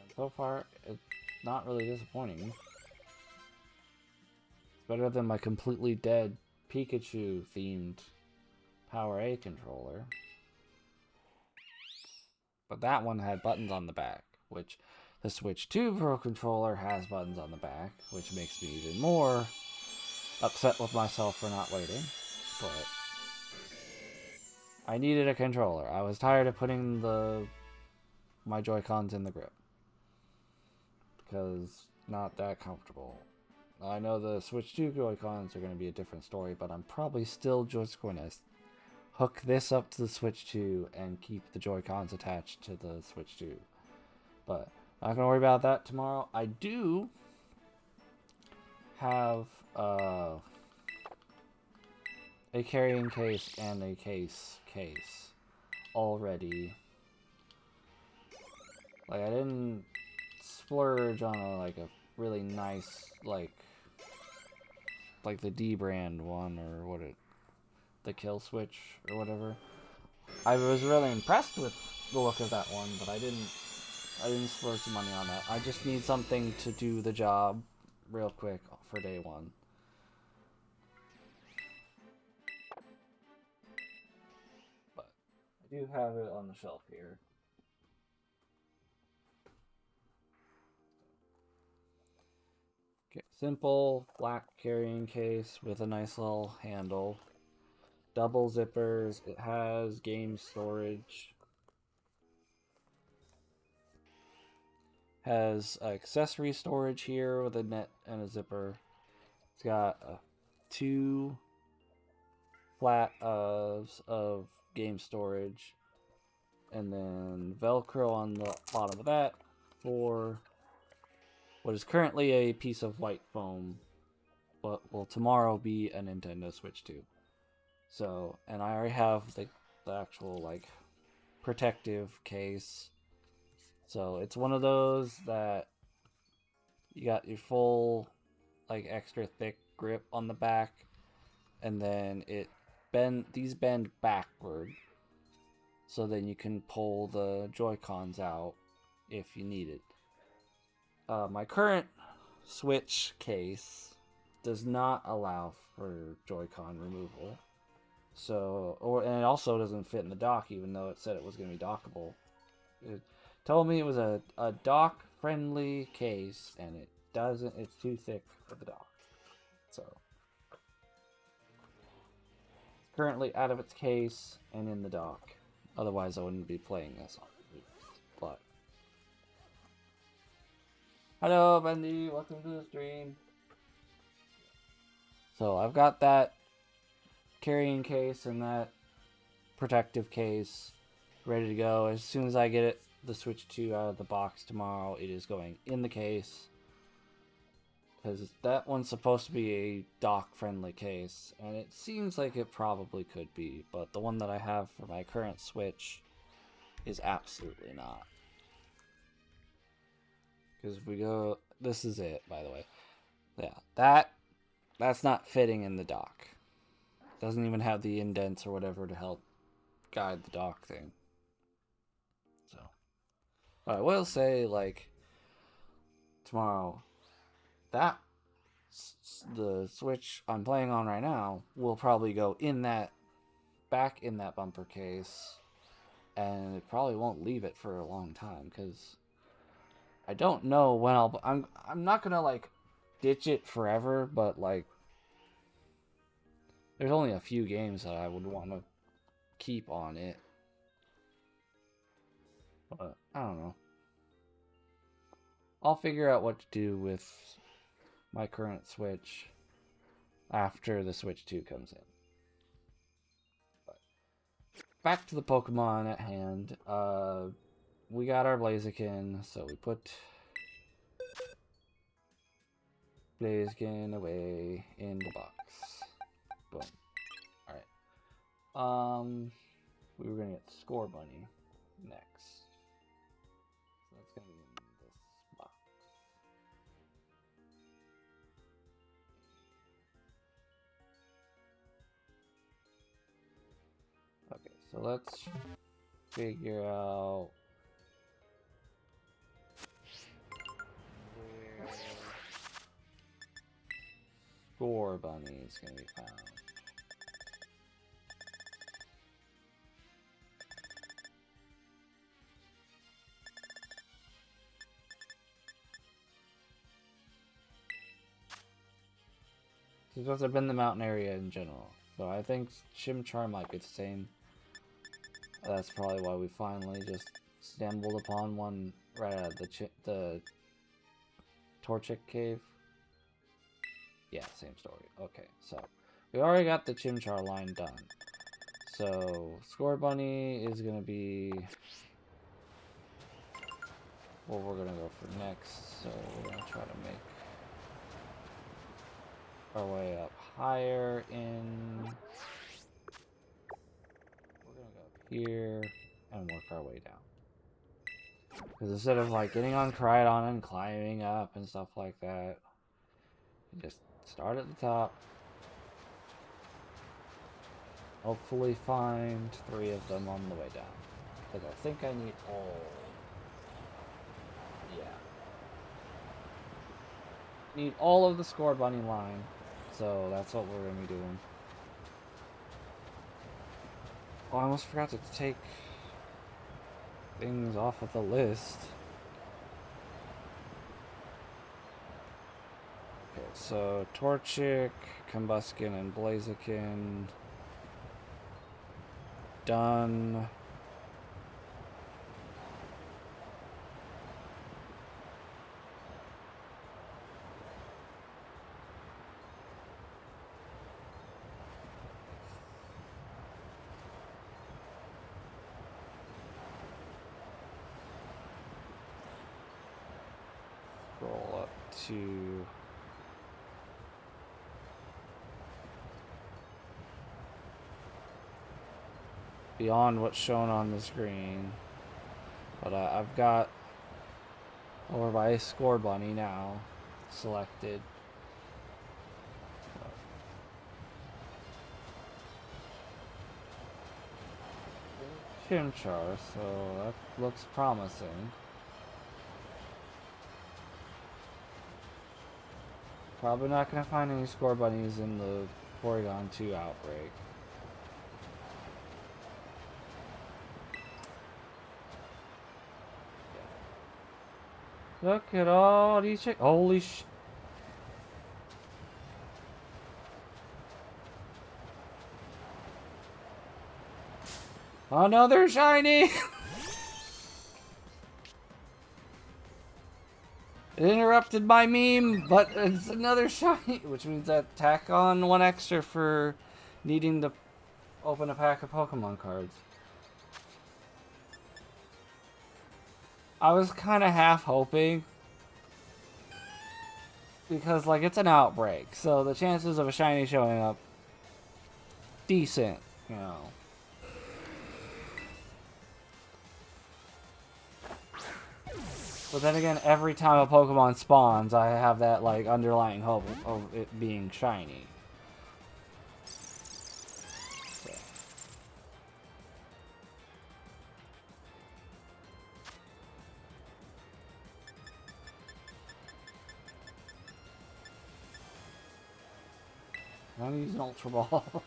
And so far, it's not really disappointing. It's better than my completely dead Pikachu themed Power A controller. But that one had buttons on the back, which the Switch 2 Pro controller has buttons on the back, which makes me even more upset with myself for not waiting. But I needed a controller. I was tired of putting my Joy-Cons in the grip. Because not that comfortable. I know the Switch 2 Joy-Cons are going to be a different story, but I'm probably still just going to hook this up to the Switch 2 and keep the Joy-Cons attached to the Switch 2. But I'm not going to worry about that tomorrow. I do have a carrying case and a case already. Like, I didn't splurge on a really nice, like the D brand one, or the Kill Switch or whatever. I was really impressed with the look of that one, but I didn't splurge the money on that. I just need something to do the job real quick for day one. But I do have it on the shelf here. Okay, simple black carrying case with a nice little handle. Double zippers. It has game storage. Has accessory storage here with a net and a zipper. It's got 2 flat of game storage. And then Velcro on the bottom of that for what is currently a piece of white foam, but will tomorrow be a Nintendo Switch 2. So, and I already have the actual, protective case. So, it's one of those that you got your full, extra thick grip on the back, and then these bend backward, so then you can pull the Joy-Cons out if you need it. My current Switch case does not allow for Joy-Con removal. And it also doesn't fit in the dock, even though it said it was going to be dockable. It told me it was a dock-friendly case, and it doesn't. It's too thick for the dock. So, it's currently out of its case and in the dock. Otherwise, I wouldn't be playing this on it. But hello, Bendy. Welcome to the stream. So I've got that carrying case and that protective case ready to go. As soon as I get it, the Switch 2 out of the box tomorrow, it is going in the case. Because that one's supposed to be a dock-friendly case, and it seems like it probably could be, but the one that I have for my current Switch is absolutely not. Because if we go... This is it, by the way. Yeah, that's not fitting in the dock. Doesn't even have the indents or whatever to help guide the dock thing. So, but I will say, like, tomorrow, the Switch I'm playing on right now will probably go back in that bumper case, and it probably won't leave it for a long time, because I don't know when I'm not gonna, like, ditch it forever, but, like, there's only a few games that I would want to keep on it. But, I don't know. I'll figure out what to do with my current Switch after the Switch 2 comes in. But back to the Pokemon at hand. We got our Blaziken, so we put Blaziken away in the box. Boom. Alright. We were gonna get Score Bunny next. So that's gonna be in this box. Okay, so let's figure out where Score Bunny is gonna be found. It's supposed to have been the mountain area in general. So I think Chimchar might be the same. That's probably why we finally just stumbled upon one right out of the Torchic cave. Yeah, same story. Okay, so we already got the Chimchar line done. So Score Bunny is gonna be what we're gonna go for next. So we're gonna try to make our way up higher in. We're gonna go up here and work our way down. Because instead of like getting on Crydon and climbing up and stuff like that, you just start at the top. Hopefully find 3 of them on the way down. Because I think I need all. Yeah. Need all of the Score Bunny line. So that's what we're going to be doing. Oh, I almost forgot to take things off of the list. Okay, so Torchic, Combuskin, and Blaziken. Done. Scroll up to beyond what's shown on the screen, but I've got over by Score Bunny now selected. Chimchar, so that looks promising. Probably not gonna find any Score Bunnies in the Porygon 2 outbreak. Look at all these chicks. Holy sh... Oh no, they're shiny! It interrupted my meme, but it's another shiny, which means that tack on 1 extra for needing the open a pack of Pokemon cards. I was kind of half hoping, because like it's an outbreak, so the chances of a shiny showing up decent, you know. But then again, every time a Pokemon spawns, I have that like underlying hope of it being shiny. So. I'm gonna use an Ultra Ball.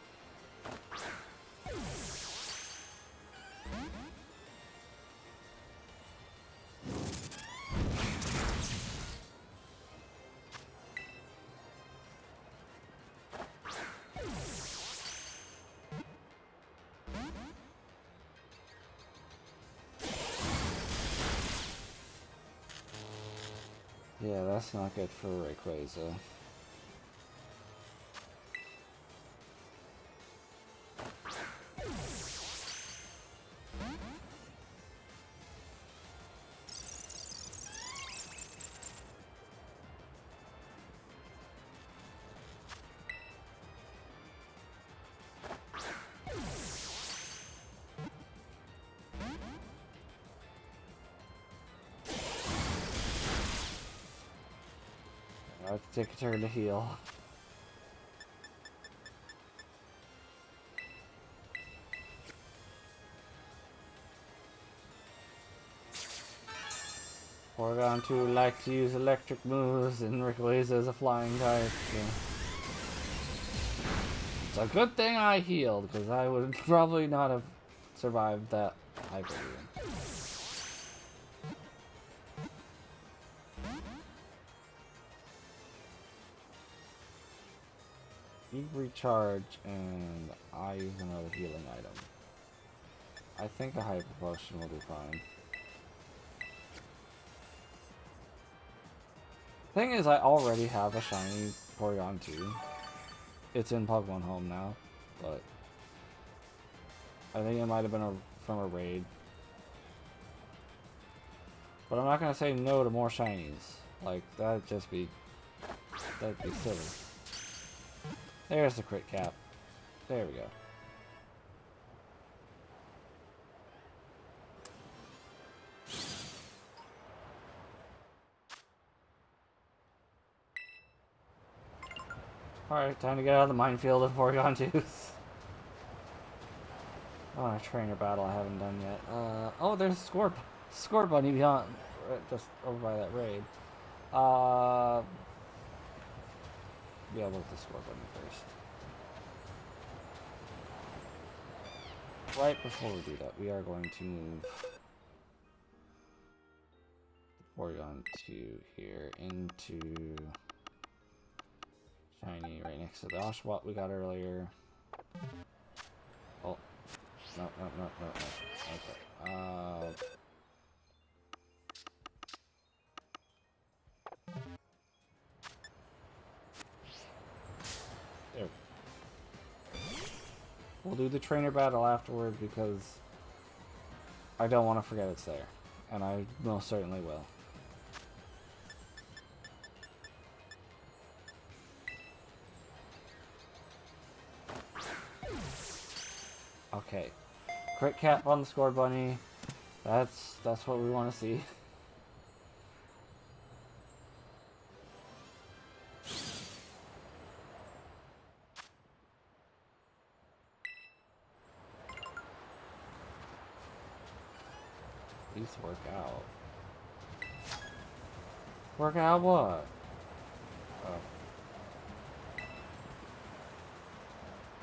Yeah, that's not good for Rayquaza. I have to take a turn to heal. Porygon 2 likes to use electric moves, and Rayquaza is a flying type. So. It's a good thing I healed, because I would probably not have survived that Hyper Beam. You recharge, and I use another healing item. I think a Hyper Potion will do fine. Thing is, I already have a shiny Porygon 2. It's in Pokemon Home now, but I think it might have been from a raid. But I'm not gonna say no to more shinies. Like, that'd be silly. There's the crit cap. There we go. Alright, time to get out of the minefield of Porygon 2s. Oh, a trainer battle I haven't done yet. Oh, there's a Score Bunny beyond, just over by that raid. Yeah, look at the Score Bunny first. Right before we do that, we are going to move Porygon 2 here into shiny right next to the Oshawott we got earlier. Oh, no. Okay. There. We'll do the trainer battle afterward because I don't want to forget it's there, and I most certainly will. Okay, crit cap on the Score Bunny. That's what we want to see. Please work out. Work out what? Oh.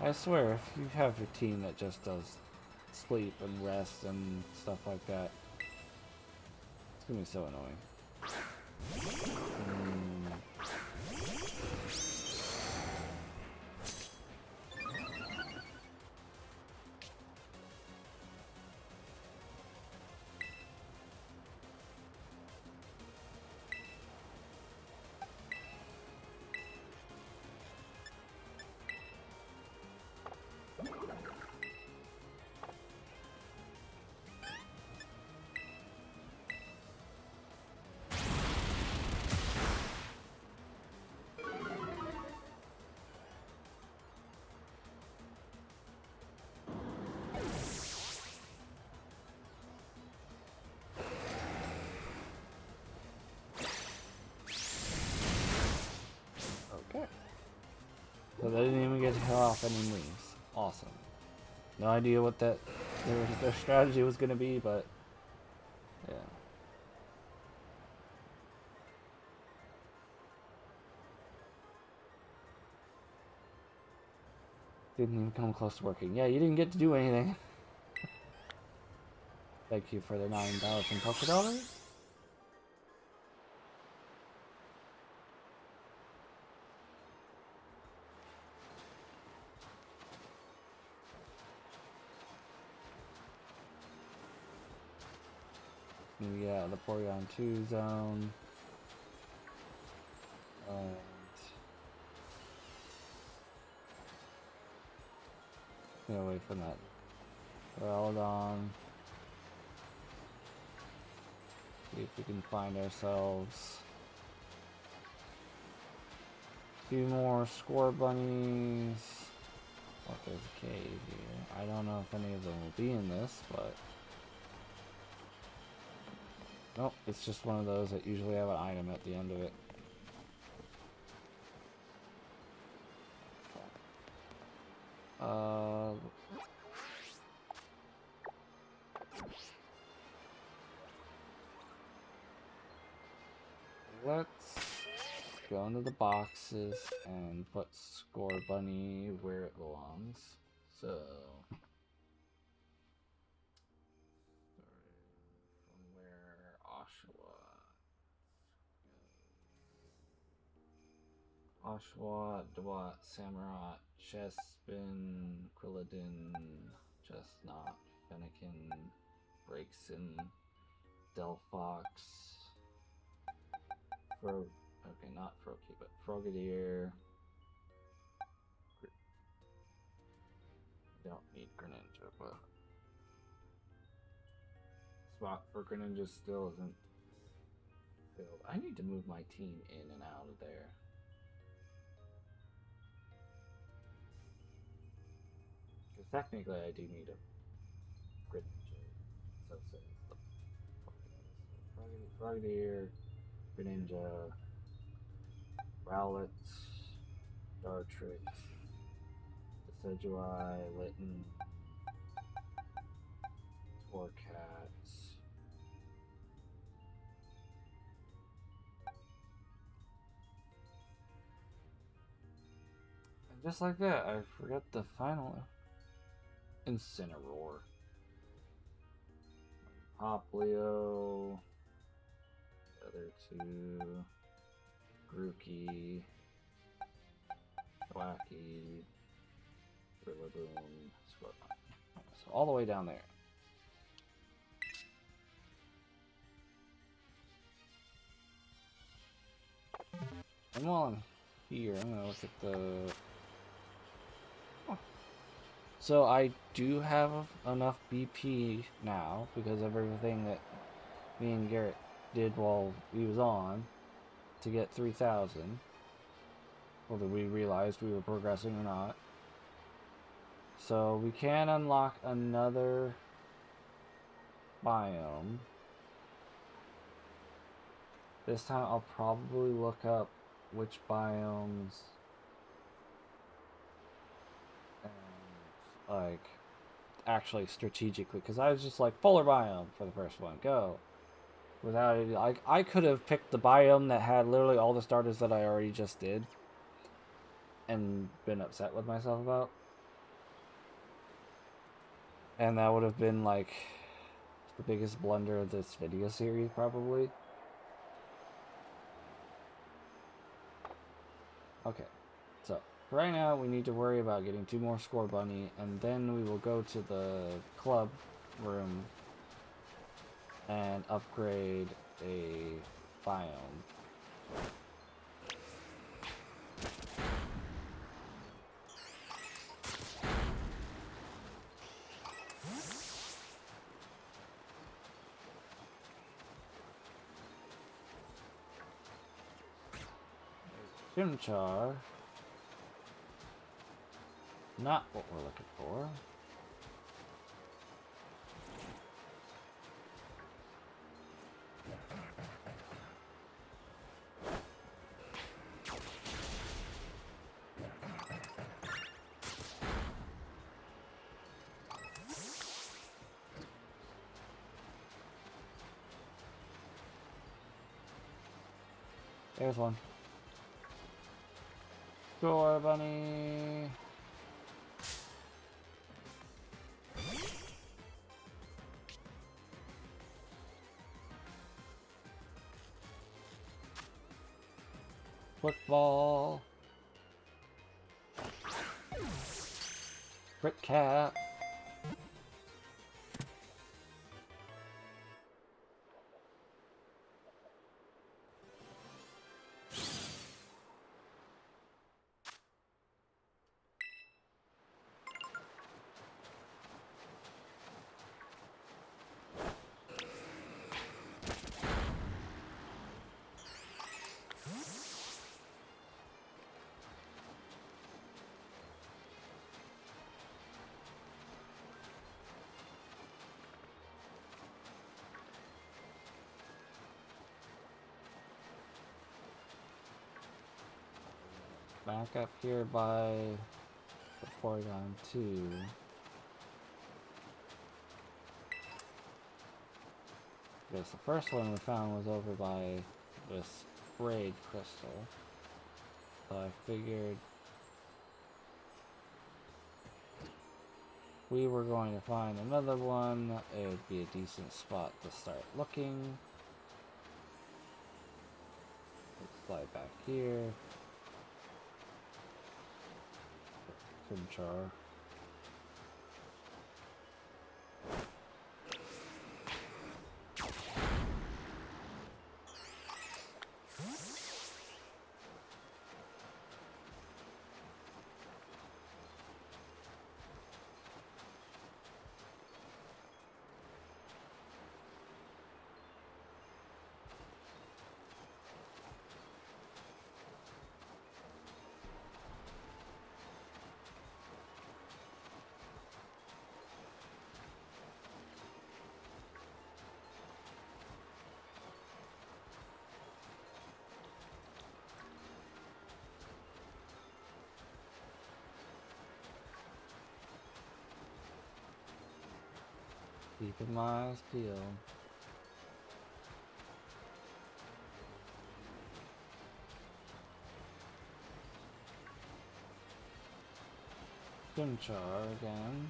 I swear, if you have a team that just does sleep and rest and stuff like that, it's gonna be so annoying. So they didn't even get to kill off any moves. Awesome. No idea what their strategy was going to be, but yeah. Didn't even come close to working. Yeah, you didn't get to do anything. Thank you for the 9,000 Pokédollars. Yeah, the Porygon 2 zone. And get away from that. Hold on. See if we can find ourselves a few more score bunnies. Oh, there's a cave here. I don't know if any of them will be in this, but nope, it's just one of those that usually have an item at the end of it. Let's go into the boxes and put Score Bunny where it belongs. So, from where Oshawott, Dewat, Samurott, Chespin, Quilladin, Chestnut, Fennekin, Braixen, Delphox, okay, not Froakie, but Frogadier. Don't need Greninja, but spot for Greninja still isn't filled. I need to move my team in and out of there. Because technically I do need a Greninja. So says the Frogadier, Greninja, Rowlet, Dartrix, Decidueye, Litten, Torcat. And just like that, I forgot the final Incineroar. Hoplio, the other two, Grookey, Wacky, Rillaboom, Scorpion. So all the way down there. And while I'm here, I'm gonna look at the... Oh. So I do have enough BP now because of everything that me and Garrett did while he was on to get 3,000. Whether we realized we were progressing or not. So we can unlock another biome. This time I'll probably look up which biomes and like actually strategically, because I was just like polar biome for the first one, go. Without it, like I could have picked the biome that had literally all the starters that I already just did and been upset with myself about. And that would have been like the biggest blunder of this video series probably. Okay, so right now we need to worry about getting 2 more Score Bunny, and then we will go to the club room and upgrade a biome. Chimchar. Not what we're looking for. There's one. Score, bunny. Football. Brick cat. Back up here by the Porygon 2. Because the first one we found was over by this braid crystal. So I figured we were going to find another one, it would be a decent spot to start looking. Let's slide back here. Char. Keeping my eyes peeled. Char again.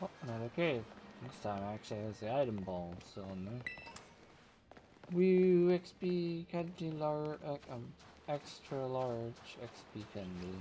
Oh, another cave. This time actually has the item ball still in there. Woo! XP candy extra large XP candy.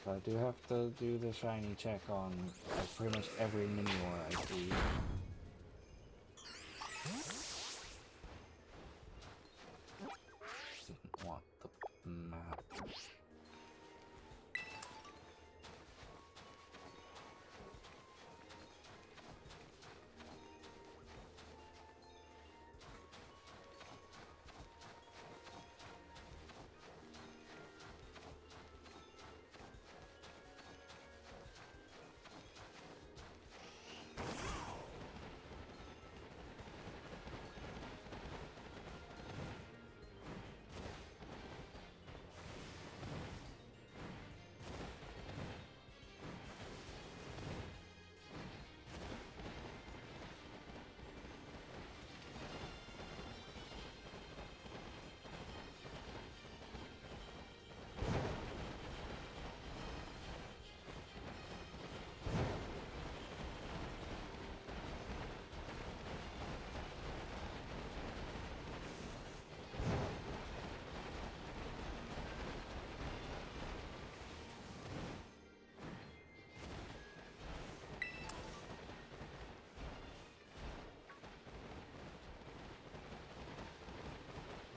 I do have to do the shiny check on pretty much every mini war I see. Didn't want the map.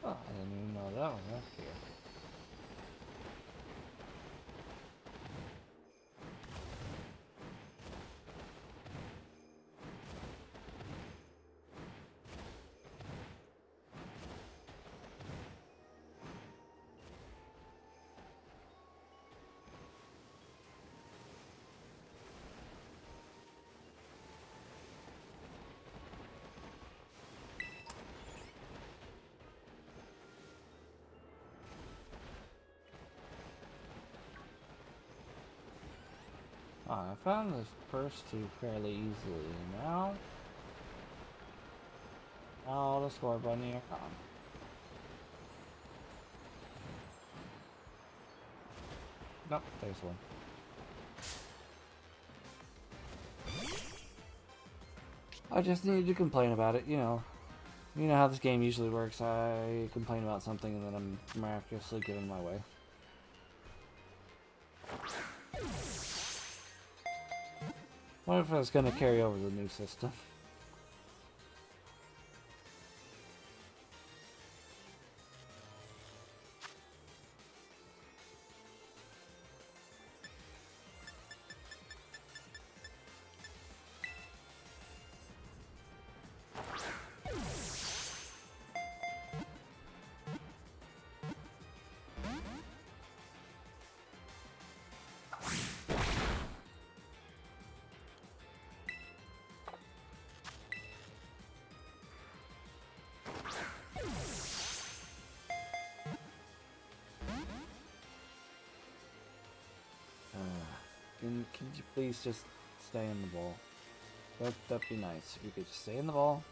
Oh, I didn't even know that was up here. I found the first two fairly easily. Now, the score bunny are gone. Nope, there's one. I just needed to complain about it, you know. You know how this game usually works. I complain about something and then I'm miraculously given my way. What if I was gonna carry over the new system? Can you please just stay in the ball? That'd be nice if you could just stay in the ball.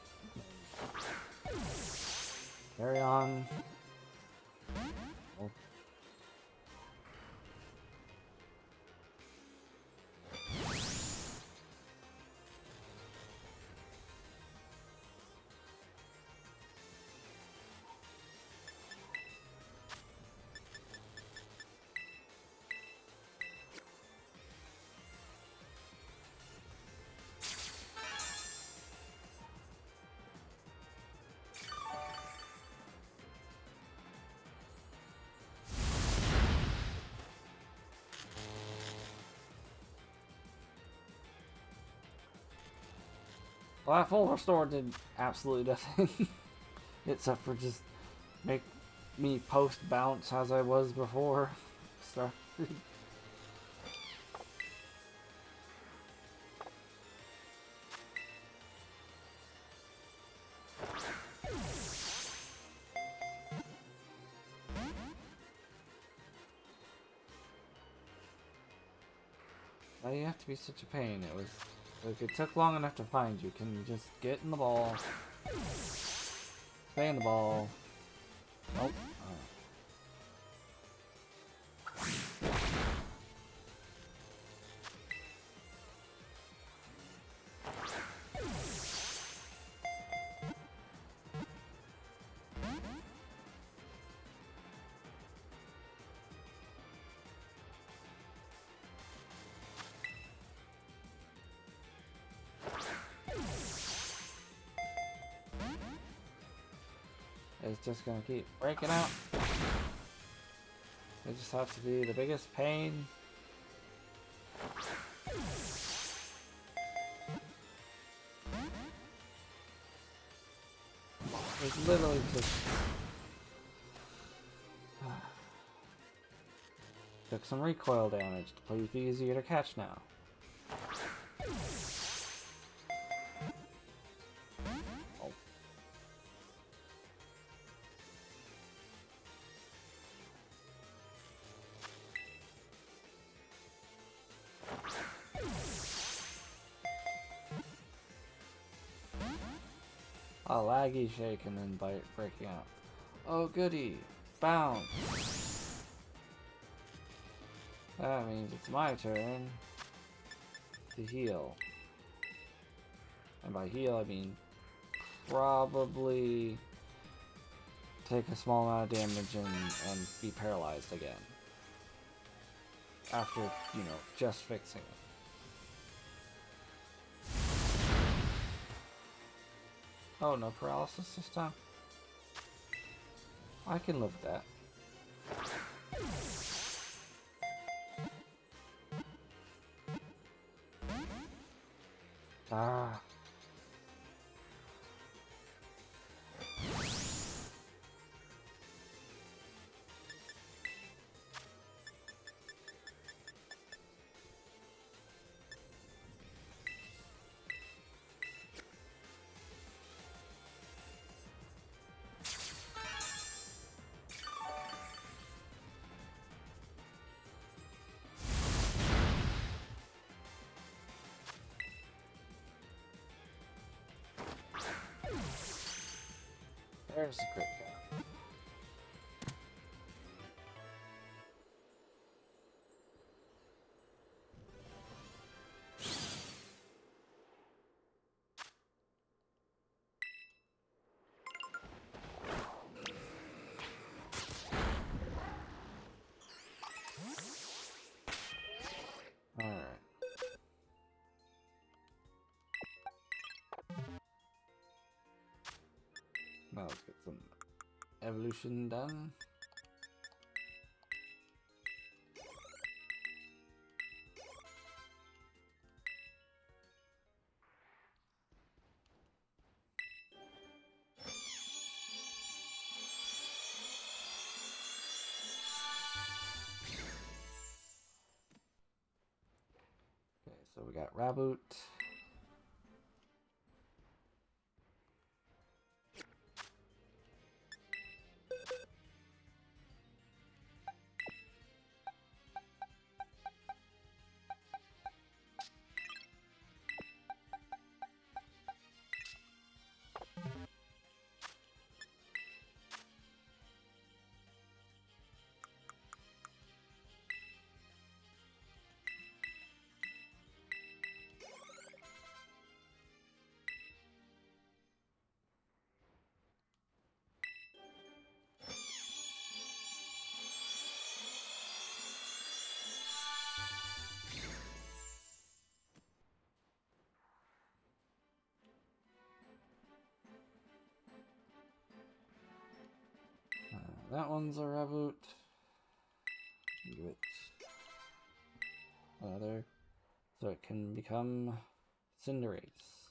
Carry on. Oh. Well, that full restore did absolutely nothing. Except for just make me post bounce as I was before. So. Why do you have to be such a pain? It was like it took long enough to find you. Can you just get in the ball? Stay in the ball. Nope. It's just gonna keep breaking out. It just has to be the biggest pain. It's literally just took some recoil damage to please be easier to catch now. A laggy shake and then bite breaking out. Oh goody! Bounce! That means it's my turn to heal. And by heal I mean probably take a small amount of damage and be paralyzed again. After, you know, just fixing it. Oh, no paralysis this time? I can live with that. Ah. There's the crit count. Alright. Now let's get some evolution done. Okay, so we got Raboot. That one's a Raboot. Give it another, so it can become Cinderace.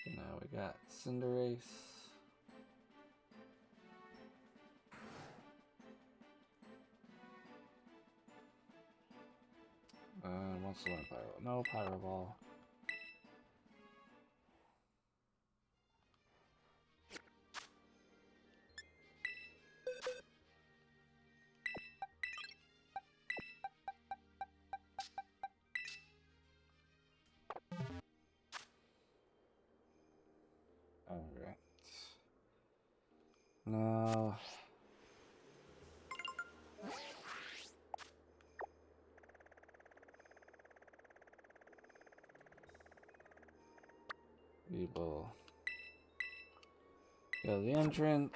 So now we got Cinderace. Wants to learn Pyro. No Pyro Ball. Alright. Now we will go to the entrance.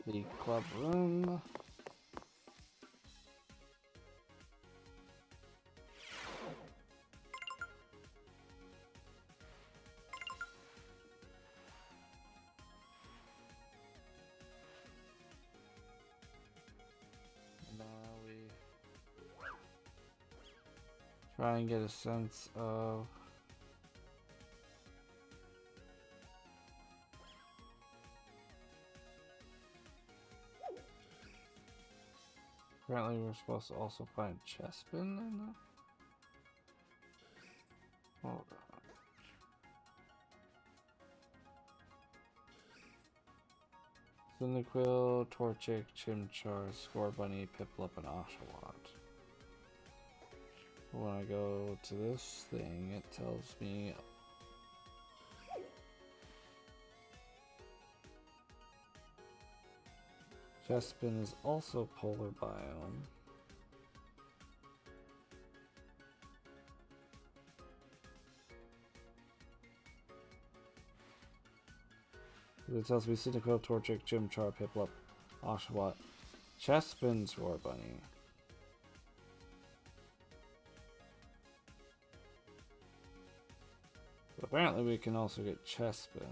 The club room. Now we try and get a sense of apparently we're supposed to also find Chespin in the... Hold on. Cyndaquil, Torchic, Chimchar, Scorbunny, Piplup, and Oshawott. When I go to this thing, it tells me Chespin is also polar biome. It tells me Cynical, Torchic, Chimchar, Piplup, Oshawott, Chespin, Scorbunny. But apparently we can also get Chespin.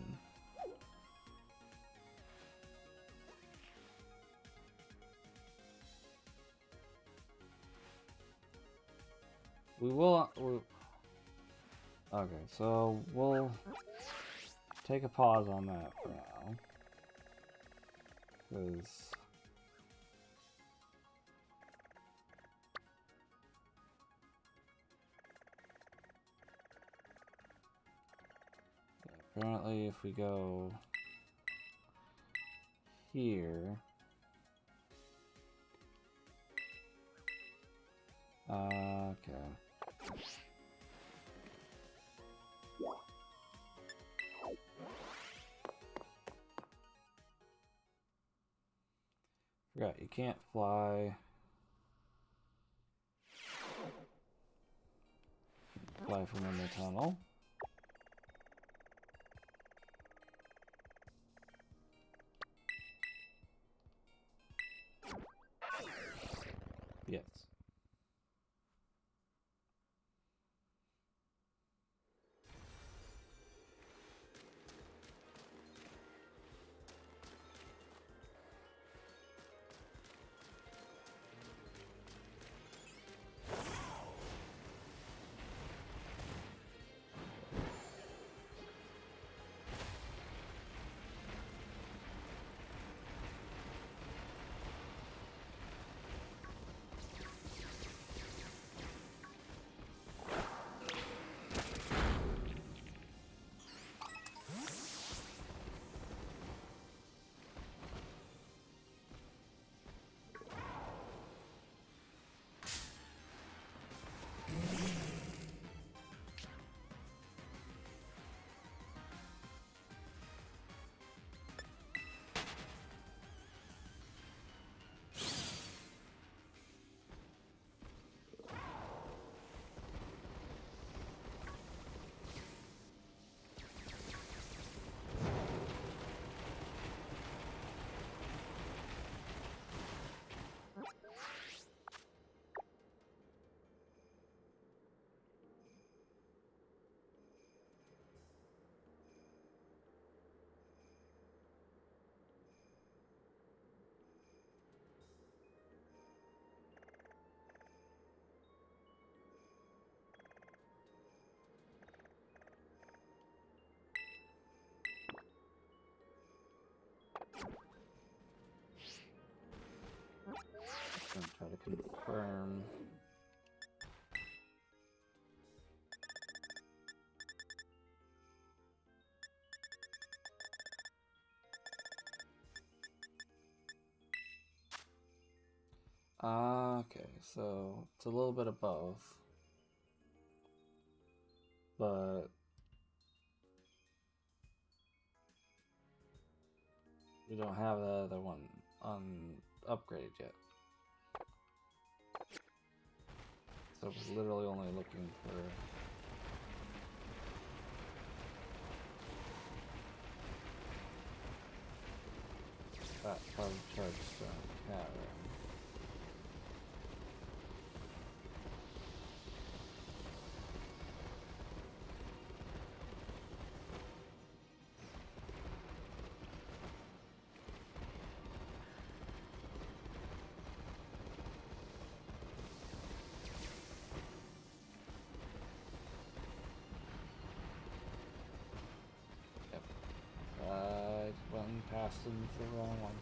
Okay, so we'll take a pause on that for now. Because apparently if we go here, okay. Forgot you can't fly. Fly from in the tunnel. Yes. I'm gonna try to confirm. Okay, so it's a little bit of both, but we don't have the other one upgraded yet. So we're literally only looking for that part of charge stone cavern. One passed into the wrong one.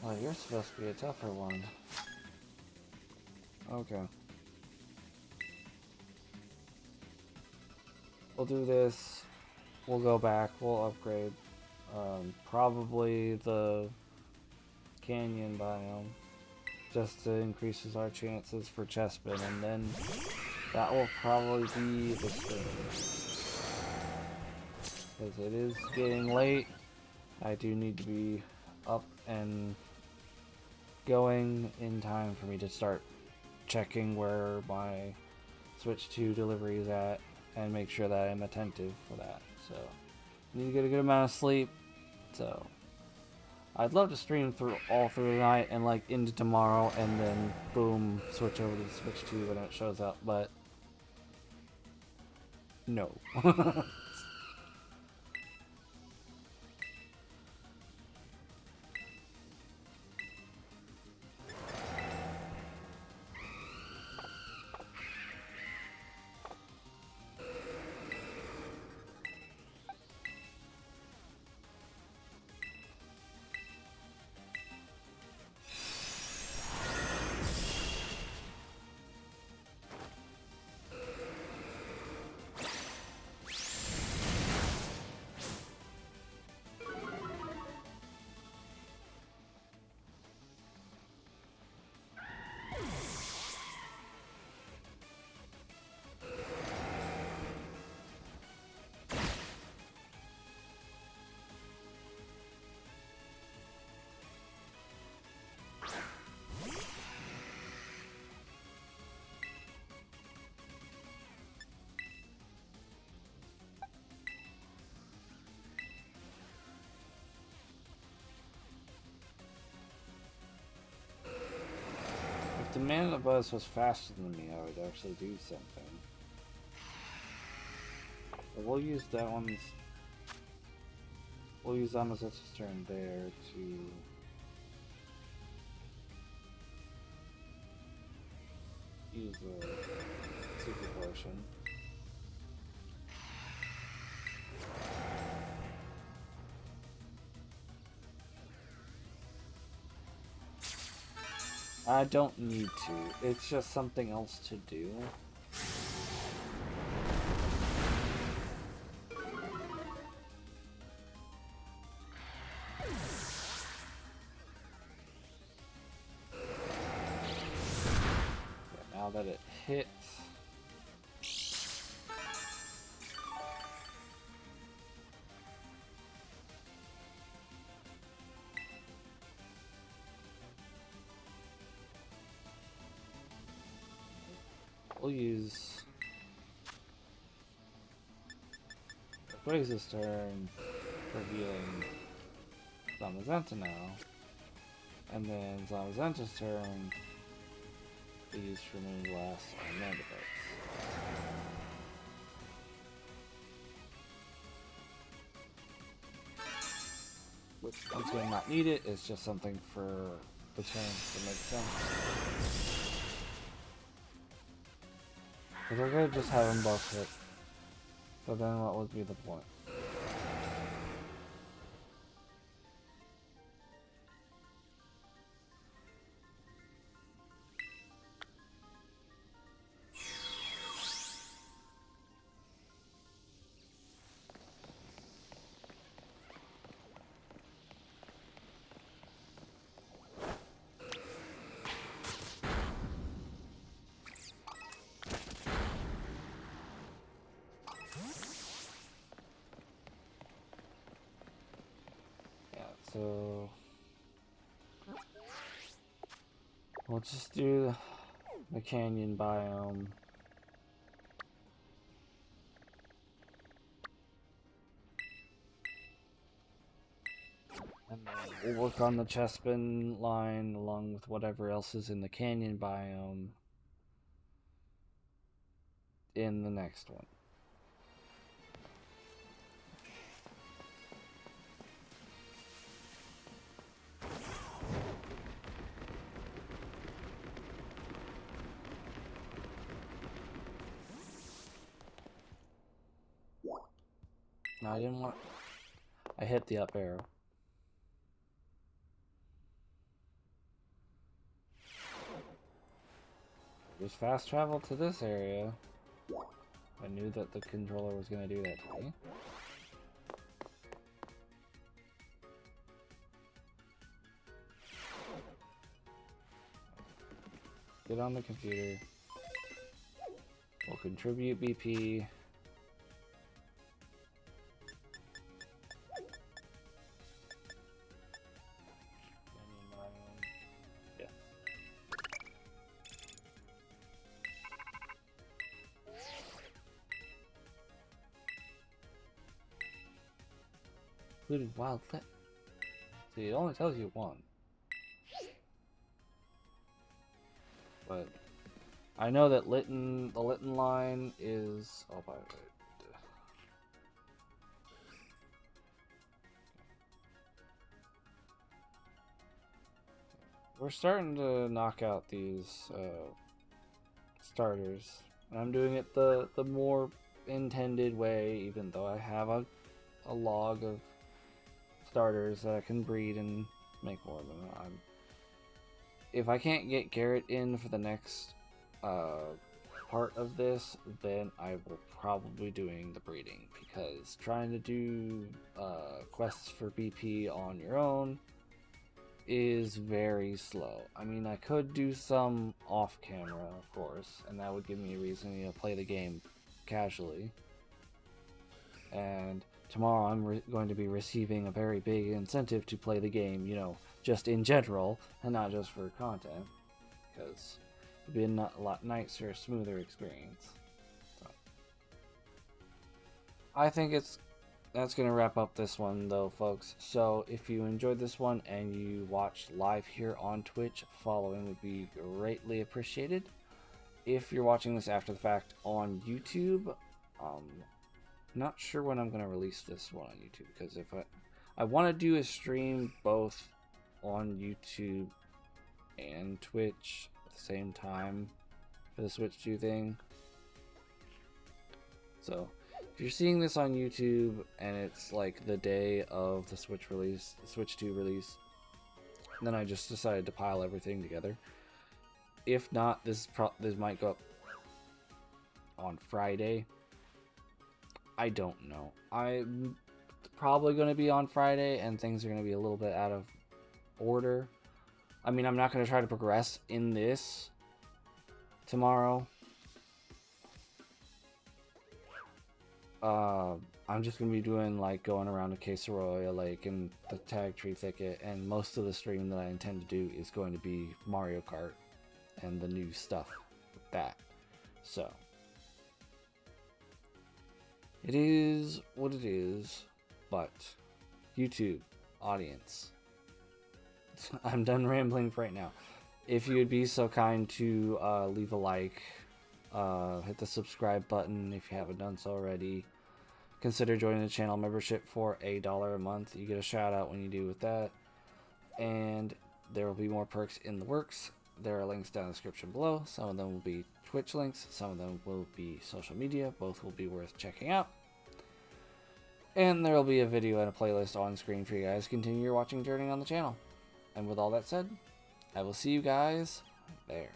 Oh, you're supposed to be a tougher one. Okay. We'll do this. We'll go back. We'll upgrade. Probably the canyon biome. Just to increases our chances for Chespin. And then that will probably be the stream. because it is getting late. I do need to be up and going in time for me to start checking where my Switch 2 delivery is at and make sure that I'm attentive for that. So, I need to get a good amount of sleep. So, I'd love to stream all through the night and like into tomorrow and then boom, switch over to the Switch 2 when it shows up, but no. If the man in the bus was faster than me, I would actually do something. But we'll use that one's... We'll use Amazetsu's turn there to... use the super potion. I don't need to. It's just something else to do. Yeah, now that it hits... We'll use TechyPlayz's turn for healing Zamazenta now, and then Zamazenta's turn we use for Moon Blast and Mandibugs. Which once again not needed, it's just something for the turn to make sense. Because I could just have them both hit. But then what would be the point? So we'll just do the canyon biome. And then we'll work on the Chespin line along with whatever else is in the canyon biome in the next one. No, I didn't want... I hit the up arrow. Just fast travel to this area. I knew that the controller was going to do that to me. Get on the computer. We'll contribute BP. including wild lit. See, it only tells you one. But I know that the Litten line is... Oh, by the way. We're starting to knock out these starters. And I'm doing it the more intended way, even though I have a log of starters that I can breed and make more of them. If I can't get Garrett in for the next part of this, then I will probably be doing the breeding, because trying to do quests for BP on your own is very slow. I mean, I could do some off camera, of course, and that would give me a reason to play the game casually. And tomorrow I'm going to be receiving a very big incentive to play the game, you know, just in general, and not just for content, because it'd be a lot nicer, smoother experience. So, I think that's going to wrap up this one, though, folks. So if you enjoyed this one and you watched live here on Twitch, following would be greatly appreciated. If you're watching this after the fact on YouTube, not sure when I'm going to release this one on YouTube, because if I want to do a stream both on YouTube and Twitch at the same time for the Switch 2 thing. So if you're seeing this on YouTube and it's like the day of the Switch 2 release, then I just decided to pile everything together. If not, this might go up on Friday. I don't know. I'm probably going to be on Friday, and things are going to be a little bit out of order. I mean, I'm not going to try to progress in this tomorrow. I'm just going to be doing, like, going around the Quesaroya Lake and the Tag Tree Thicket, and most of the stream that I intend to do is going to be Mario Kart and the new stuff with that. So it is what it is, but YouTube audience, I'm done rambling for right now. If you would be so kind to leave a like, hit the subscribe button if you haven't done so already. Consider joining the channel membership for $1 a month. You get a shout out when you do with that. And there will be more perks in the works. There are links down in the description below. Some of them will be Twitch links. Some of them will be social media. Both will be worth checking out. And there will be a video and a playlist on screen for you guys to continue your watching journey on the channel. And with all that said, I will see you guys there.